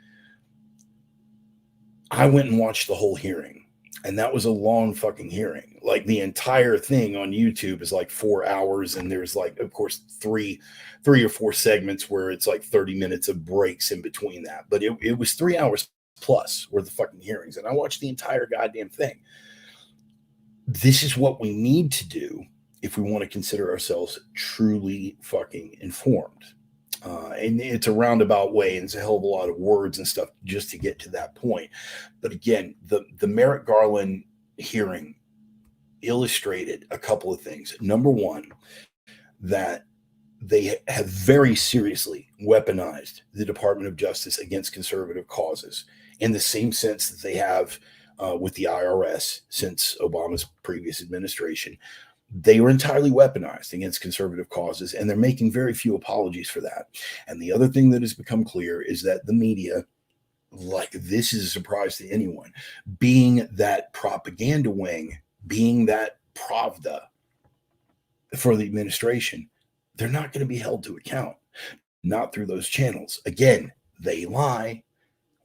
I went and watched the whole hearing, and that was a long fucking hearing. Like, the entire thing on YouTube is like 4 hours, and there's like, of course, three or four segments where it's like 30 minutes of breaks in between that. But it was 3 hours plus worth of fucking hearings, and I watched the entire goddamn thing. This is what we need to do if we want to consider ourselves truly fucking informed. And it's a roundabout way, and it's a hell of a lot of words and stuff just to get to that point. But again, the Merrick Garland hearing illustrated a couple of things. Number one, that they have very seriously weaponized the Department of Justice against conservative causes in the same sense that they have with the IRS since Obama's previous administration. They were entirely weaponized against conservative causes, and they're making very few apologies for that. And the other thing that has become clear is that the media, like, this is a surprise to anyone, being that propaganda wing, being that Pravda for the administration, they're not going to be held to account, not through those channels. Again, they lie.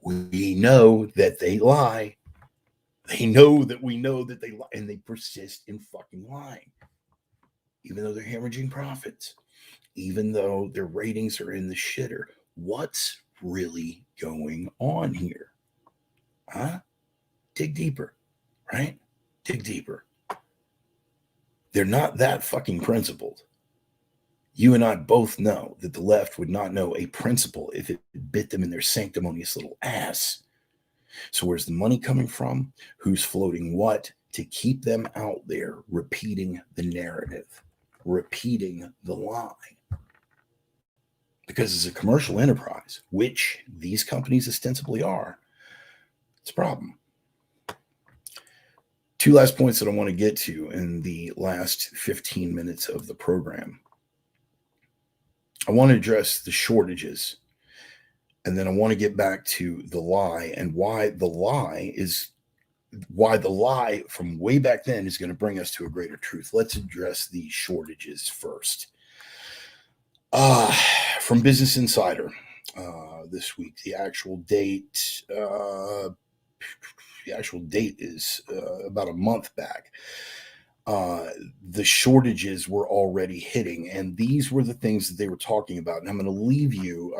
We know that they lie. They know that we know that they lie, and they persist in fucking lying. Even though they're hemorrhaging profits, even though their ratings are in the shitter. What's really going on here? Huh? Dig deeper, right? Dig deeper. They're not that fucking principled. You and I both know that the left would not know a principle if it bit them in their sanctimonious little ass. So, where's the money coming from? Who's floating what to keep them out there repeating the narrative, repeating the lie? Because it's a commercial enterprise, which these companies ostensibly are, it's a problem. Two last points that I want to get to in the last 15 minutes of the program. I want to address the shortages, and then I want to get back to the lie and why the lie from way back then is going to bring us to a greater truth. Let's address the shortages first. From Business Insider this week, the actual date is about a month back. The shortages were already hitting, and these were the things that they were talking about. And I'm going to leave you,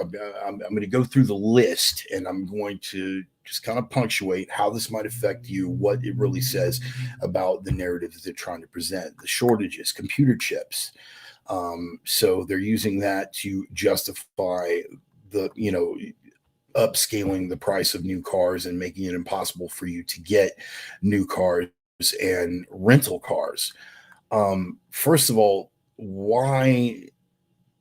I'm going to go through the list, and I'm going to just kind of punctuate how this might affect you, what it really says about the narrative that they're trying to present. The shortages, computer chips. So they're using that to justify the, upscaling the price of new cars and making it impossible for you to get new cars and rental cars. First of all, why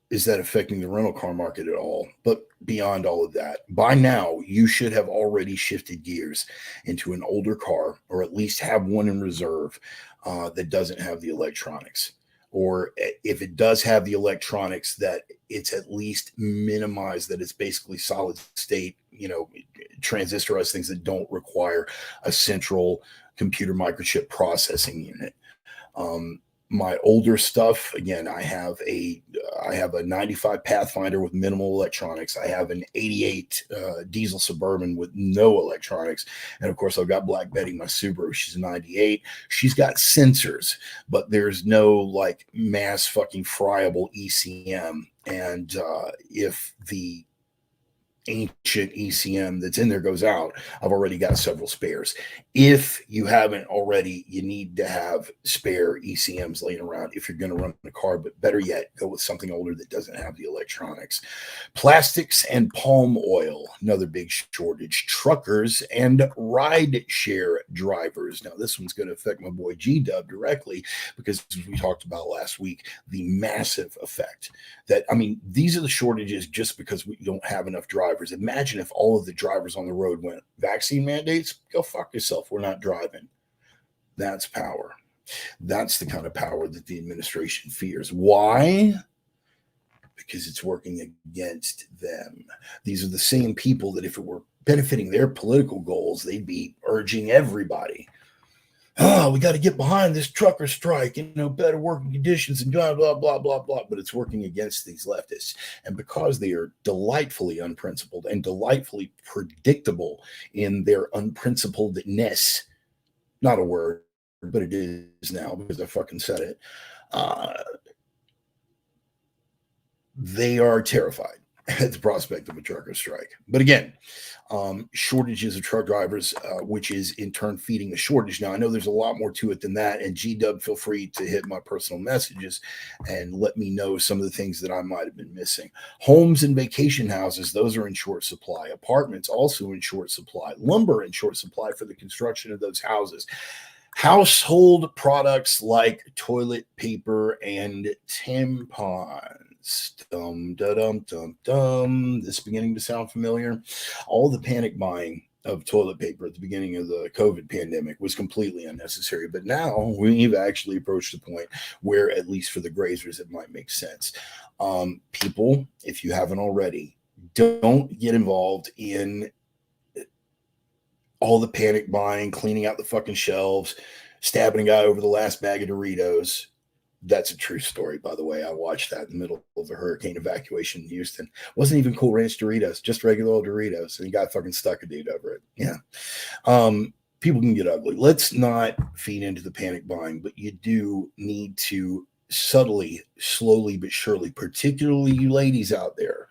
is that affecting the rental car market at all? But beyond all of that, by now you should have already shifted gears into an older car, or at least have one in reserve that doesn't have the electronics. Or if it does have the electronics, that it's at least minimized, that it's basically solid state, transistorized things that don't require a central computer microchip processing unit. My older stuff, again, I have a 95 Pathfinder with minimal electronics. I have an 88 diesel Suburban with no electronics. And of course, I've got Black Betty, my Subaru. She's a 98. She's got sensors, but there's no like mass fucking friable ECM. And if the ancient ECM that's in there goes out, I've already got several spares. If you haven't already, you need to have spare ECMs laying around if you're going to run a car, but better yet, go with something older that doesn't have the electronics. Plastics and palm oil, another big shortage. Truckers and ride share drivers. Now, this one's going to affect my boy G-Dub directly because, as we talked about last week, the massive effect that, these are the shortages just because we don't have enough drivers. Imagine if all of the drivers on the road went, vaccine mandates, go fuck yourself. We're not driving. That's power. That's the kind of power that the administration fears. Why? Because it's working against them. These are the same people that if it were benefiting their political goals, they'd be urging everybody. We got to get behind this trucker strike, better working conditions and blah, blah, blah, blah, blah. But it's working against these leftists. And because they are delightfully unprincipled and delightfully predictable in their unprincipledness, not a word, but it is now because I fucking said it, they are terrified at the prospect of a trucker strike. But again, shortages of truck drivers, which is in turn feeding the shortage. Now, I know there's a lot more to it than that. And G-Dub, feel free to hit my personal messages and let me know some of the things that I might have been missing. Homes and vacation houses, those are in short supply. Apartments also in short supply. Lumber in short supply for the construction of those houses. Household products like toilet paper and tampons. Dum, da, dum, dum, dum. This is beginning to sound familiar. All the panic buying of toilet paper at the beginning of the COVID pandemic was completely unnecessary. But now we've actually approached a point where, at least for the grazers, it might make sense. People, if you haven't already, don't get involved in all the panic buying, cleaning out the fucking shelves, stabbing a guy over the last bag of Doritos. That's a true story, by the way. I watched that in the middle of a hurricane evacuation in Houston. Wasn't even Cool Ranch Doritos, just regular old Doritos. And he got fucking stuck a dude over it. Yeah. People can get ugly. Let's not feed into the panic buying, but you do need to subtly, slowly, but surely, particularly you ladies out there,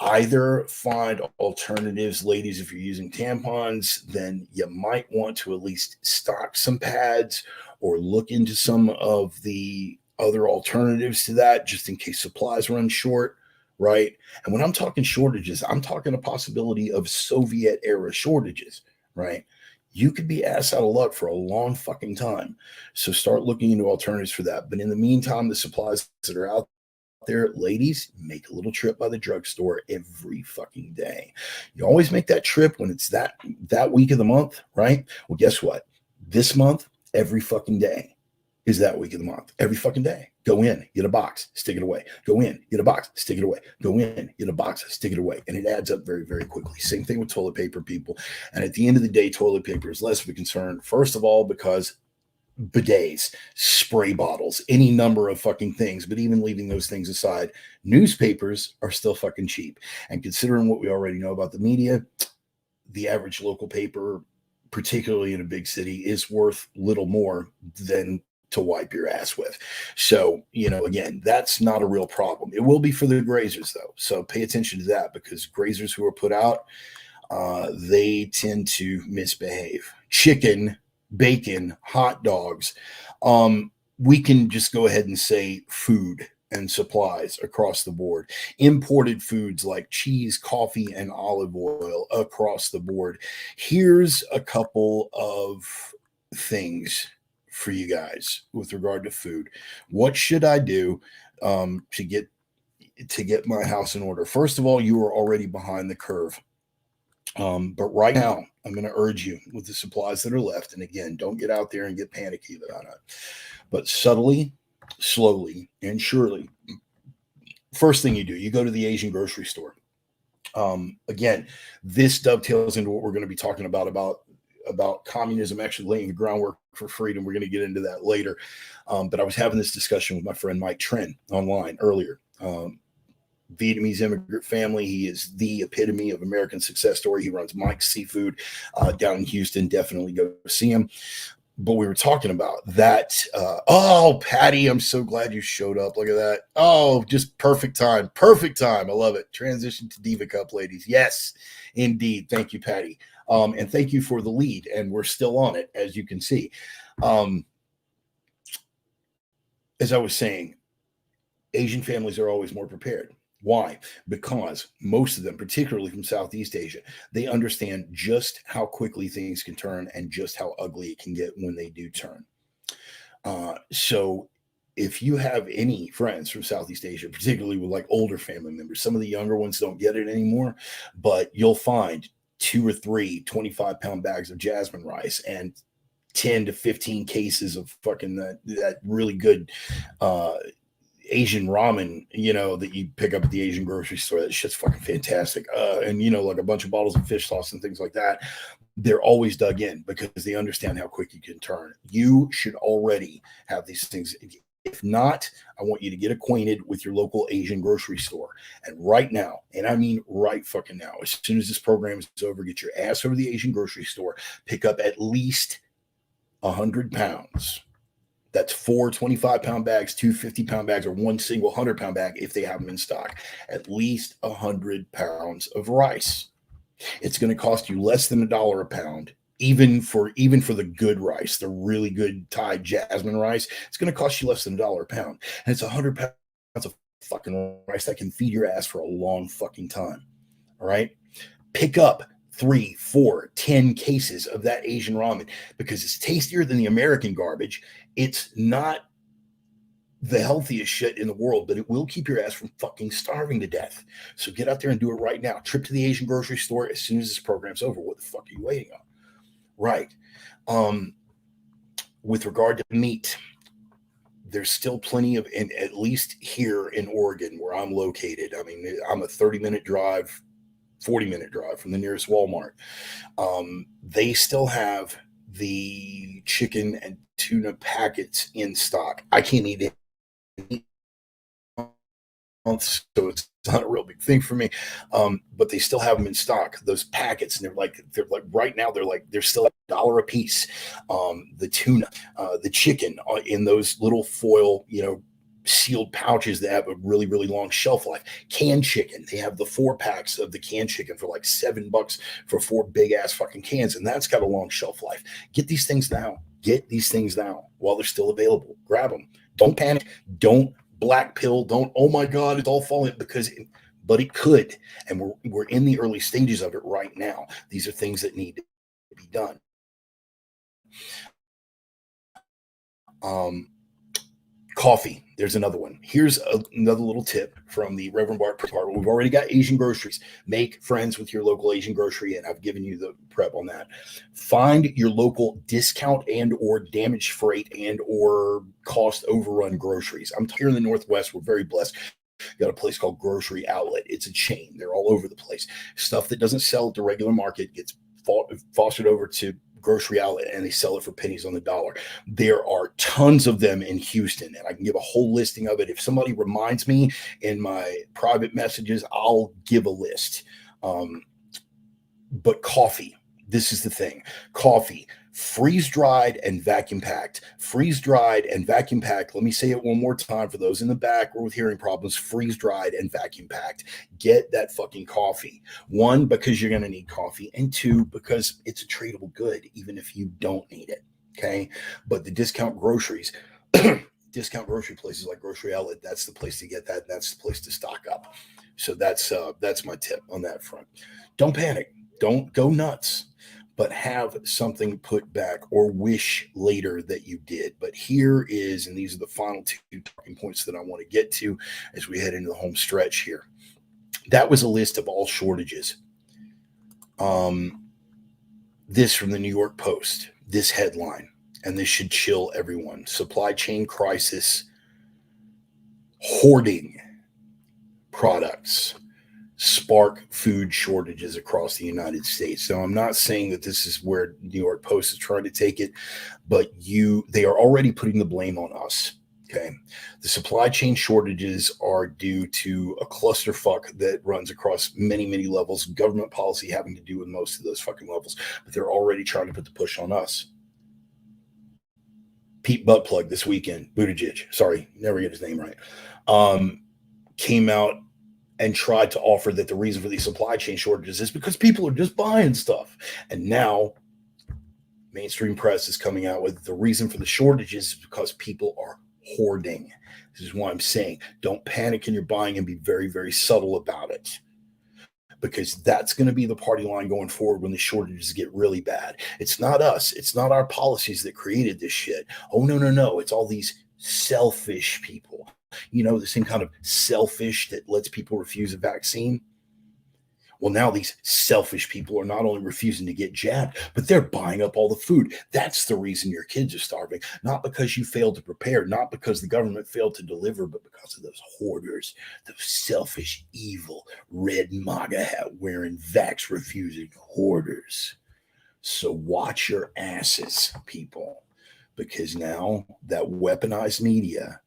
either find alternatives. Ladies, if you're using tampons, then you might want to at least stock some pads or look into some of the other alternatives to that just in case supplies run short, right? And when I'm talking shortages, I'm talking a possibility of Soviet era shortages, right? You could be ass out of luck for a long fucking time. So start looking into alternatives for that. But in the meantime, the supplies that are out there, ladies, make a little trip by the drugstore every fucking day. You always make that trip when it's that week of the month, right? Well, guess what? This month, every fucking day is that week of the month. Every fucking day. Go in, get a box, stick it away. Go in, get a box, stick it away. Go in, get a box, stick it away. And it adds up very, very quickly. Same thing with toilet paper, people. And at the end of the day, toilet paper is less of a concern. First of all, because bidets, spray bottles, any number of fucking things. But even leaving those things aside, newspapers are still fucking cheap. And considering what we already know about the media, the average local paper, particularly in a big city, is worth little more than to wipe your ass with. So, again, that's not a real problem. It will be for the grazers, though. So pay attention to that, because grazers who are put out, they tend to misbehave. Chicken, bacon, hot dogs. We can just go ahead and say food and supplies across the board. Imported foods like cheese, coffee, and olive oil across the board. Here's a couple of things for you guys with regard to food. What should I do to get my house in order? First of all, you are already behind the curve. But right now, I'm going to urge you with the supplies that are left. And again, don't get out there and get panicky about it. But subtly, slowly, and surely, first thing you do, you go to the Asian grocery store. Again, this dovetails into what we're going to be talking about communism actually laying the groundwork for freedom. We're going to get into that later. But I was having this discussion with my friend Mike Tren online earlier. Vietnamese immigrant family. He is the epitome of American success story. He runs Mike's Seafood down in Houston. Definitely go see him. But we were talking about that. Oh, Patty, I'm so glad you showed up. Look at that. Oh, just perfect time. Perfect time. I love it. Transition to Diva Cup, ladies. Yes, indeed. Thank you, Patty. And thank you for the lead. And we're still on it, as you can see. As I was saying, Asian families are always more prepared. Why? Because most of them, particularly from Southeast Asia, they understand just how quickly things can turn and just how ugly it can get when they do turn. So if you have any friends from Southeast Asia, particularly with like older family members, some of the younger ones don't get it anymore, but you'll find 2 or 3 25-pound bags of jasmine rice and 10 to 15 cases of fucking that really good Asian ramen, that you pick up at the Asian grocery store. That shit's fucking fantastic. And like a bunch of bottles of fish sauce and things like that. They're always dug in because they understand how quick you can turn. You should already have these things. If not, I want you to get acquainted with your local Asian grocery store. And right now, and I mean right fucking now, as soon as this program is over, get your ass over to the Asian grocery store, pick up at least 100 pounds. That's 4 25-pound bags, 2 50-pound bags, or 1 single 100-pound bag if they have them in stock. At least 100 pounds of rice. It's going to cost you less than $1 a pound, even for the good rice, the really good Thai jasmine rice. It's going to cost you less than $1 a pound, and it's 100 pounds of fucking rice that can feed your ass for a long fucking time. All right, pick up 3, 4, 10 cases of that Asian ramen because it's tastier than the American garbage. It's not the healthiest shit in the world, but it will keep your ass from fucking starving to death. So get out there and do it right now. Trip to the Asian grocery store as soon as this program's over. What the fuck are you waiting on? Right. With regard to meat, there's still plenty of, and at least here in Oregon where I'm located, I mean, I'm a 30-minute drive, 40-minute drive from the nearest Walmart. They still have the chicken and tuna packets in stock. I can't eat it, so it's not a real big thing for me. But they still have them in stock, those packets, and they're like right now they're still $1 a piece. The tuna, the chicken in those little foil, sealed pouches that have a really, really long shelf life. Canned chicken, they have the 4 packs of the canned chicken for like $7 for 4 big ass fucking cans, and that's got a long shelf life. Get these things now. Get these things now while they're still available. Grab them. Don't panic. Don't black pill. Don't, oh my God, it's all falling, but it could. And we're in the early stages of it right now. These are things that need to be done. Coffee. There's another one. Here's another little tip from the Reverend Bart department. We've already got Asian groceries. Make friends with your local Asian grocery, and I've given you the prep on that. Find your local discount and or damaged freight and or cost overrun groceries. I'm here in the Northwest. We're very blessed. Got a place called Grocery Outlet. It's a chain. They're all over the place. Stuff that doesn't sell at the regular market gets fostered over to Grocery Outlet, and they sell it for pennies on the dollar. There are tons of them in Houston, and I can give a whole listing of it. If somebody reminds me in my private messages, I'll give a list. But coffee, this is the thing. Coffee, freeze-dried and vacuum-packed. Freeze-dried and vacuum-packed. Let me say it one more time for those in the back or with hearing problems. Freeze-dried and vacuum-packed. Get that fucking coffee. One, because you're going to need coffee. And two, because it's a tradable good, even if you don't need it. Okay? But the discount groceries, discount grocery places like Grocery Outlet, that's the place to get that. That's the place to stock up. So that's my tip on that front. Don't panic. Don't go nuts. But have something put back or wish later that you did. But here is, and these are the final two talking points that I want to get to as we head into the home stretch here. That was a list of all shortages. This from the New York Post, this headline, and this should chill everyone. Supply chain crisis, hoarding products spark food shortages across the United States. So I'm not saying that this is where New York Post is trying to take it, but they are already putting the blame on us. Okay. The supply chain shortages are due to a clusterfuck that runs across many, many levels, government policy having to do with most of those fucking levels, but they're already trying to put the push on us. Pete Buttplug this weekend, Buttigieg, sorry, never get his name right, came out and tried to offer that the reason for these supply chain shortages is because people are just buying stuff. And now mainstream press is coming out with the reason for the shortages is because people are hoarding. This is why I'm saying don't panic in your buying and be very, very subtle about it. Because that's going to be the party line going forward when the shortages get really bad. It's not us. It's not our policies that created this shit. Oh, no. It's all these selfish people. You know, the same kind of selfish that lets people refuse a vaccine. Well, now these selfish people are not only refusing to get jabbed, but they're buying up all the food. That's the reason your kids are starving. Not because you failed to prepare, not because the government failed to deliver, but because of those hoarders, those selfish, evil, red MAGA hat wearing, vax refusing hoarders. So watch your asses, people, because now that weaponized media,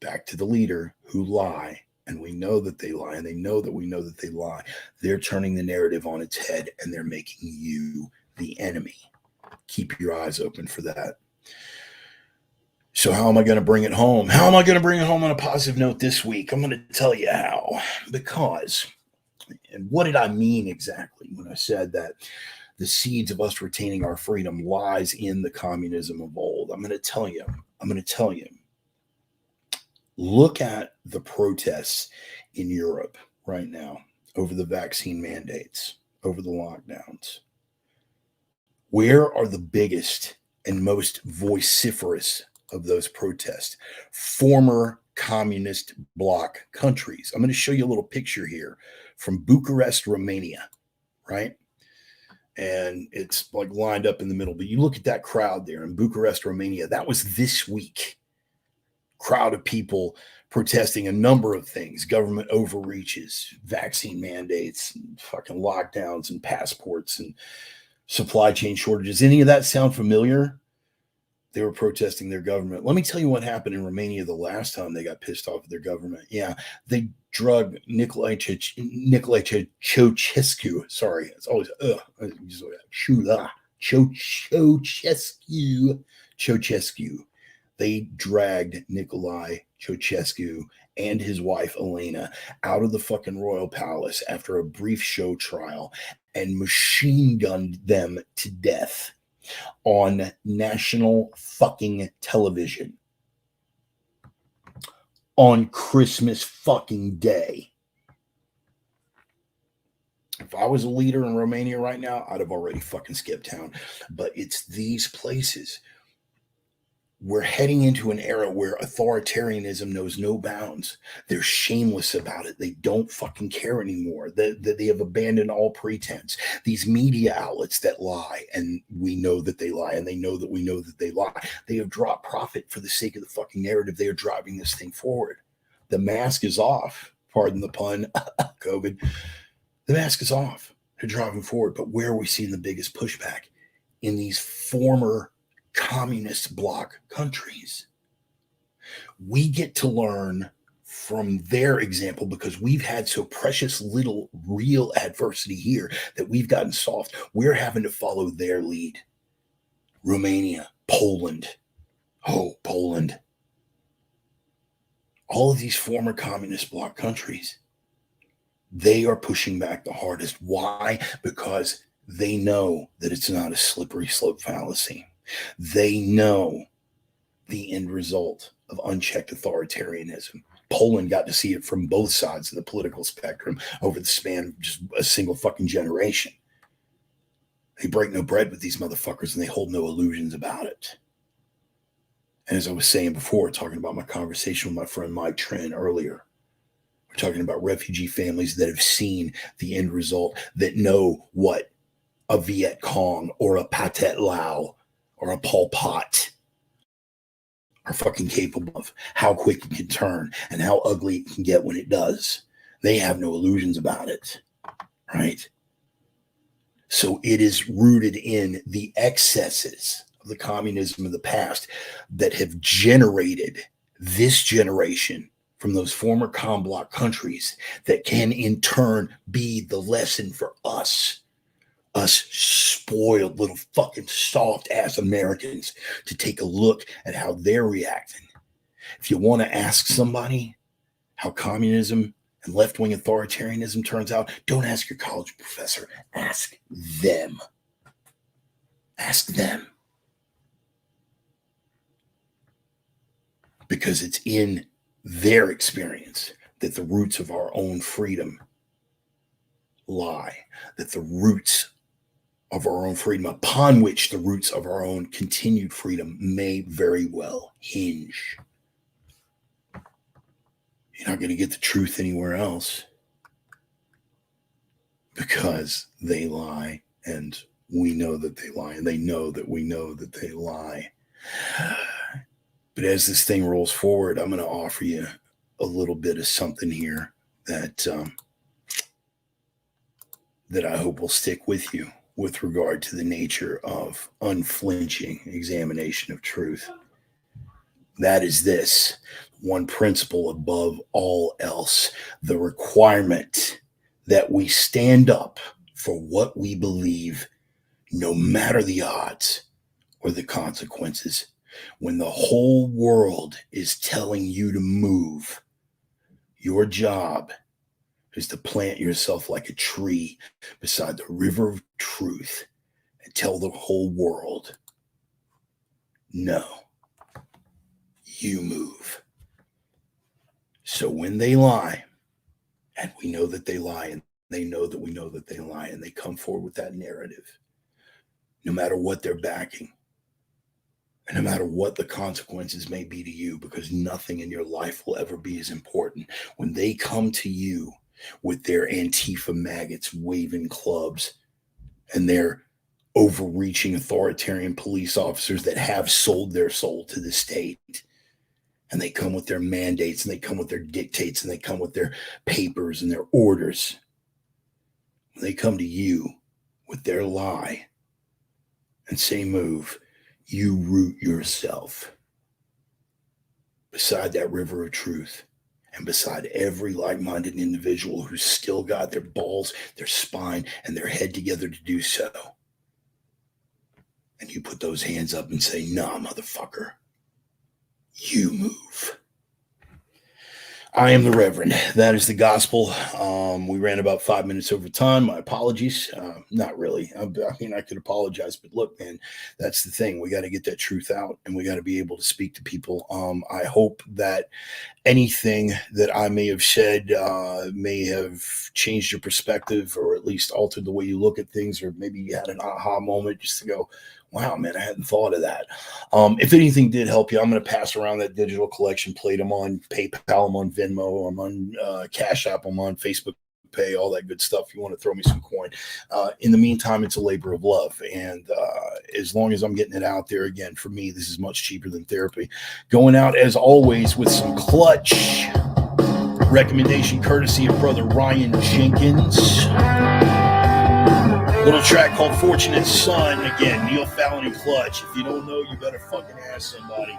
back to the leader who lie, and we know that they lie, and they know that we know that they lie. They're turning the narrative on its head, and they're making you the enemy. Keep your eyes open for that. So how am I going to bring it home? How am I going to bring it home on a positive note this week? I'm going to tell you how. Because, and what did I mean exactly when I said that the seeds of us retaining our freedom lies in the communism of old? I'm going to tell you. Look at the protests in Europe right now over the vaccine mandates, over the lockdowns. Where are the biggest and most vociferous of those protests? Former communist bloc countries. I'm going to show you a little picture here from Bucharest, Romania, right? And it's like lined up in the middle. But you look at that crowd there in Bucharest, Romania. That was this week. Crowd of people protesting a number of things, government overreaches, vaccine mandates, and fucking lockdowns and passports and supply chain shortages. Any of that sound familiar? They were protesting their government. Let me tell you what happened in Romania the last time they got pissed off at their government. Yeah, they drug Nicolae Ceausescu. Sorry, it's always Ceausescu. They dragged Nicolae Ceausescu and his wife Elena out of the fucking royal palace after a brief show trial and machine gunned them to death. on national fucking television on Christmas fucking Day. If I was a leader in Romania right now, I'd have already fucking skipped town. But it's these places. We're heading into an era where authoritarianism knows no bounds. They're shameless about it. They don't fucking care anymore. They have abandoned all pretense. These media outlets that lie, and we know that they lie, and they know that we know that they lie. They have dropped profit for the sake of the fucking narrative. They are driving this thing forward. The mask is off. Pardon the pun, COVID. The mask is off. They're driving forward. But where are we seeing the biggest pushback? In these former communist bloc countries. We get to learn from their example because we've had so precious little real adversity here that we've gotten soft. We're having to follow their lead. Romania, Poland. Oh, Poland. All of these former communist bloc countries, they are pushing back the hardest. Why? Because they know that it's not a slippery slope fallacy. They know the end result of unchecked authoritarianism. Poland got to see it from both sides of the political spectrum over the span of just a single fucking generation. They break no bread with these motherfuckers and they hold no illusions about it. And as I was saying before, talking about my conversation with my friend Mike Trin earlier, we're talking about refugee families that have seen the end result, that know what a Viet Cong or a Pathet Lao or a Pol Pot are fucking capable of, how quick it can turn and how ugly it can get when it does. They have no illusions about it, right? So it is rooted in the excesses of the communism of the past that have generated this generation from those former com bloc countries that can in turn be the lesson for us spoiled little fucking soft ass Americans, to take a look at how they're reacting. If you want to ask somebody how communism and left-wing authoritarianism turns out, don't ask your college professor. Ask them. Ask them. Because it's in their experience that the roots of our own freedom lie, that the roots of our own freedom, upon which the roots of our own continued freedom may very well hinge. You're not going to get the truth anywhere else because they lie, and we know that they lie, and they know that we know that they lie. But as this thing rolls forward, I'm going to offer you a little bit of something here that I hope will stick with you with regard to the nature of unflinching examination of truth. That is this: one principle above all else, the requirement that we stand up for what we believe, no matter the odds or the consequences. When the whole world is telling you to move, your job is to plant yourself like a tree beside the river of truth and tell the whole world, no, you move. So when they lie, and we know that they lie, and they know that we know that they lie, and they come forward with that narrative, no matter what they're backing, and no matter what the consequences may be to you, because nothing in your life will ever be as important. When they come to you with their Antifa maggots waving clubs and their overreaching authoritarian police officers that have sold their soul to the state, and they come with their mandates, and they come with their dictates, and they come with their papers and their orders, when they come to you with their lie and say move, you root yourself beside that river of truth and beside every like-minded individual who's still got their balls, their spine, and their head together to do so. And you put those hands up and say, nah, motherfucker, you move. I am the Reverend. That is the gospel. We ran about 5 minutes over time. My apologies. Not really. I mean, I could apologize, but look, man, that's the thing. We got to get that truth out, and we got to be able to speak to people. I hope that anything that I may have said may have changed your perspective, or at least altered the way you look at things, or maybe you had an aha moment just to go, wow, man, I hadn't thought of that. If anything did help you, I'm going to pass around that digital collection plate. I'm on PayPal, I'm on Venmo, I'm on Cash App, I'm on Facebook Pay, all that good stuff. If you want to throw me some coin. In the meantime, it's a labor of love. And as long as I'm getting it out there, again, for me, this is much cheaper than therapy. Going out, as always, with some clutch recommendation courtesy of brother Ryan Jenkins. Little track called Fortunate Son. Again, Neil Fallon and Clutch. If you don't know, you better fucking ask somebody.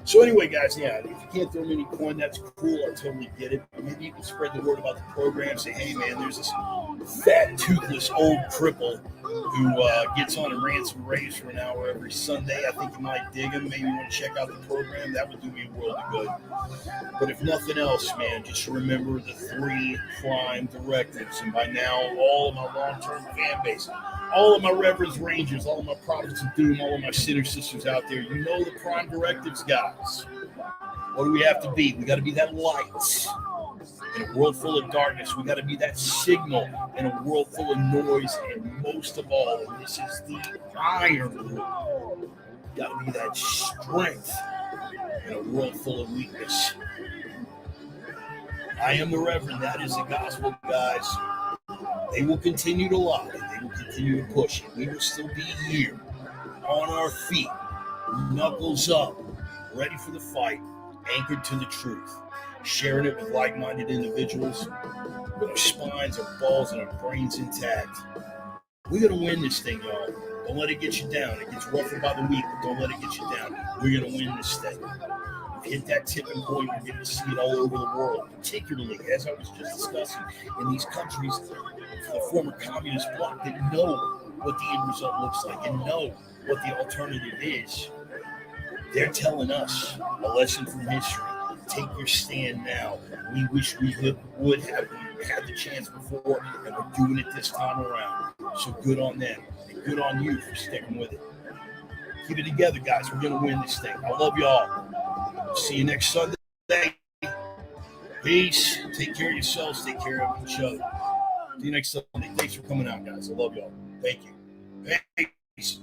So anyway, guys, yeah, if you can't throw me any coin, that's cool. I totally get it. Maybe you can spread the word about the program. Say, hey, man, there's this fat, toothless old cripple who gets on and rants and raves for an hour every Sunday. I think you might dig him. Maybe you want to check out the program. That would do me a world of good. But if nothing else, man, just remember the 3 prime directives. And by now, all of my long-term fan base, all of my Reverends Rangers, all of my prophets of doom, all of my sinner sisters out there, you know the prime directives, guys. What do we have to be? We got to be that light in a world full of darkness. We got to be that signal in a world full of noise. And most of all, and this is the iron rule, we got to be that strength in a world full of weakness. I am the Reverend. That is the gospel, guys. They will continue to lie. They will continue to push it. We will still be here on our feet, knuckles up, ready for the fight, anchored to the truth, sharing it with like-minded individuals with our spines, our balls, and our brains intact. We're going to win this thing, y'all. Don't let it get you down. It gets rougher by the week, but don't let it get you down. We're going to win this thing. We've hit that tipping point. You're getting to see it all over the world, particularly, as I was just discussing, in these countries, the former communist bloc, that know what the end result looks like and know what the alternative is. They're telling us a lesson from history. Take your stand now. We wish we would have had the chance before, and we're doing it this time around. So good on them, and good on you for sticking with it. Keep it together, guys. We're going to win this thing. I love y'all. See you next Sunday. Peace. Take care of yourselves. Take care of each other. See you next Sunday. Thanks for coming out, guys. I love y'all. Thank you. Peace.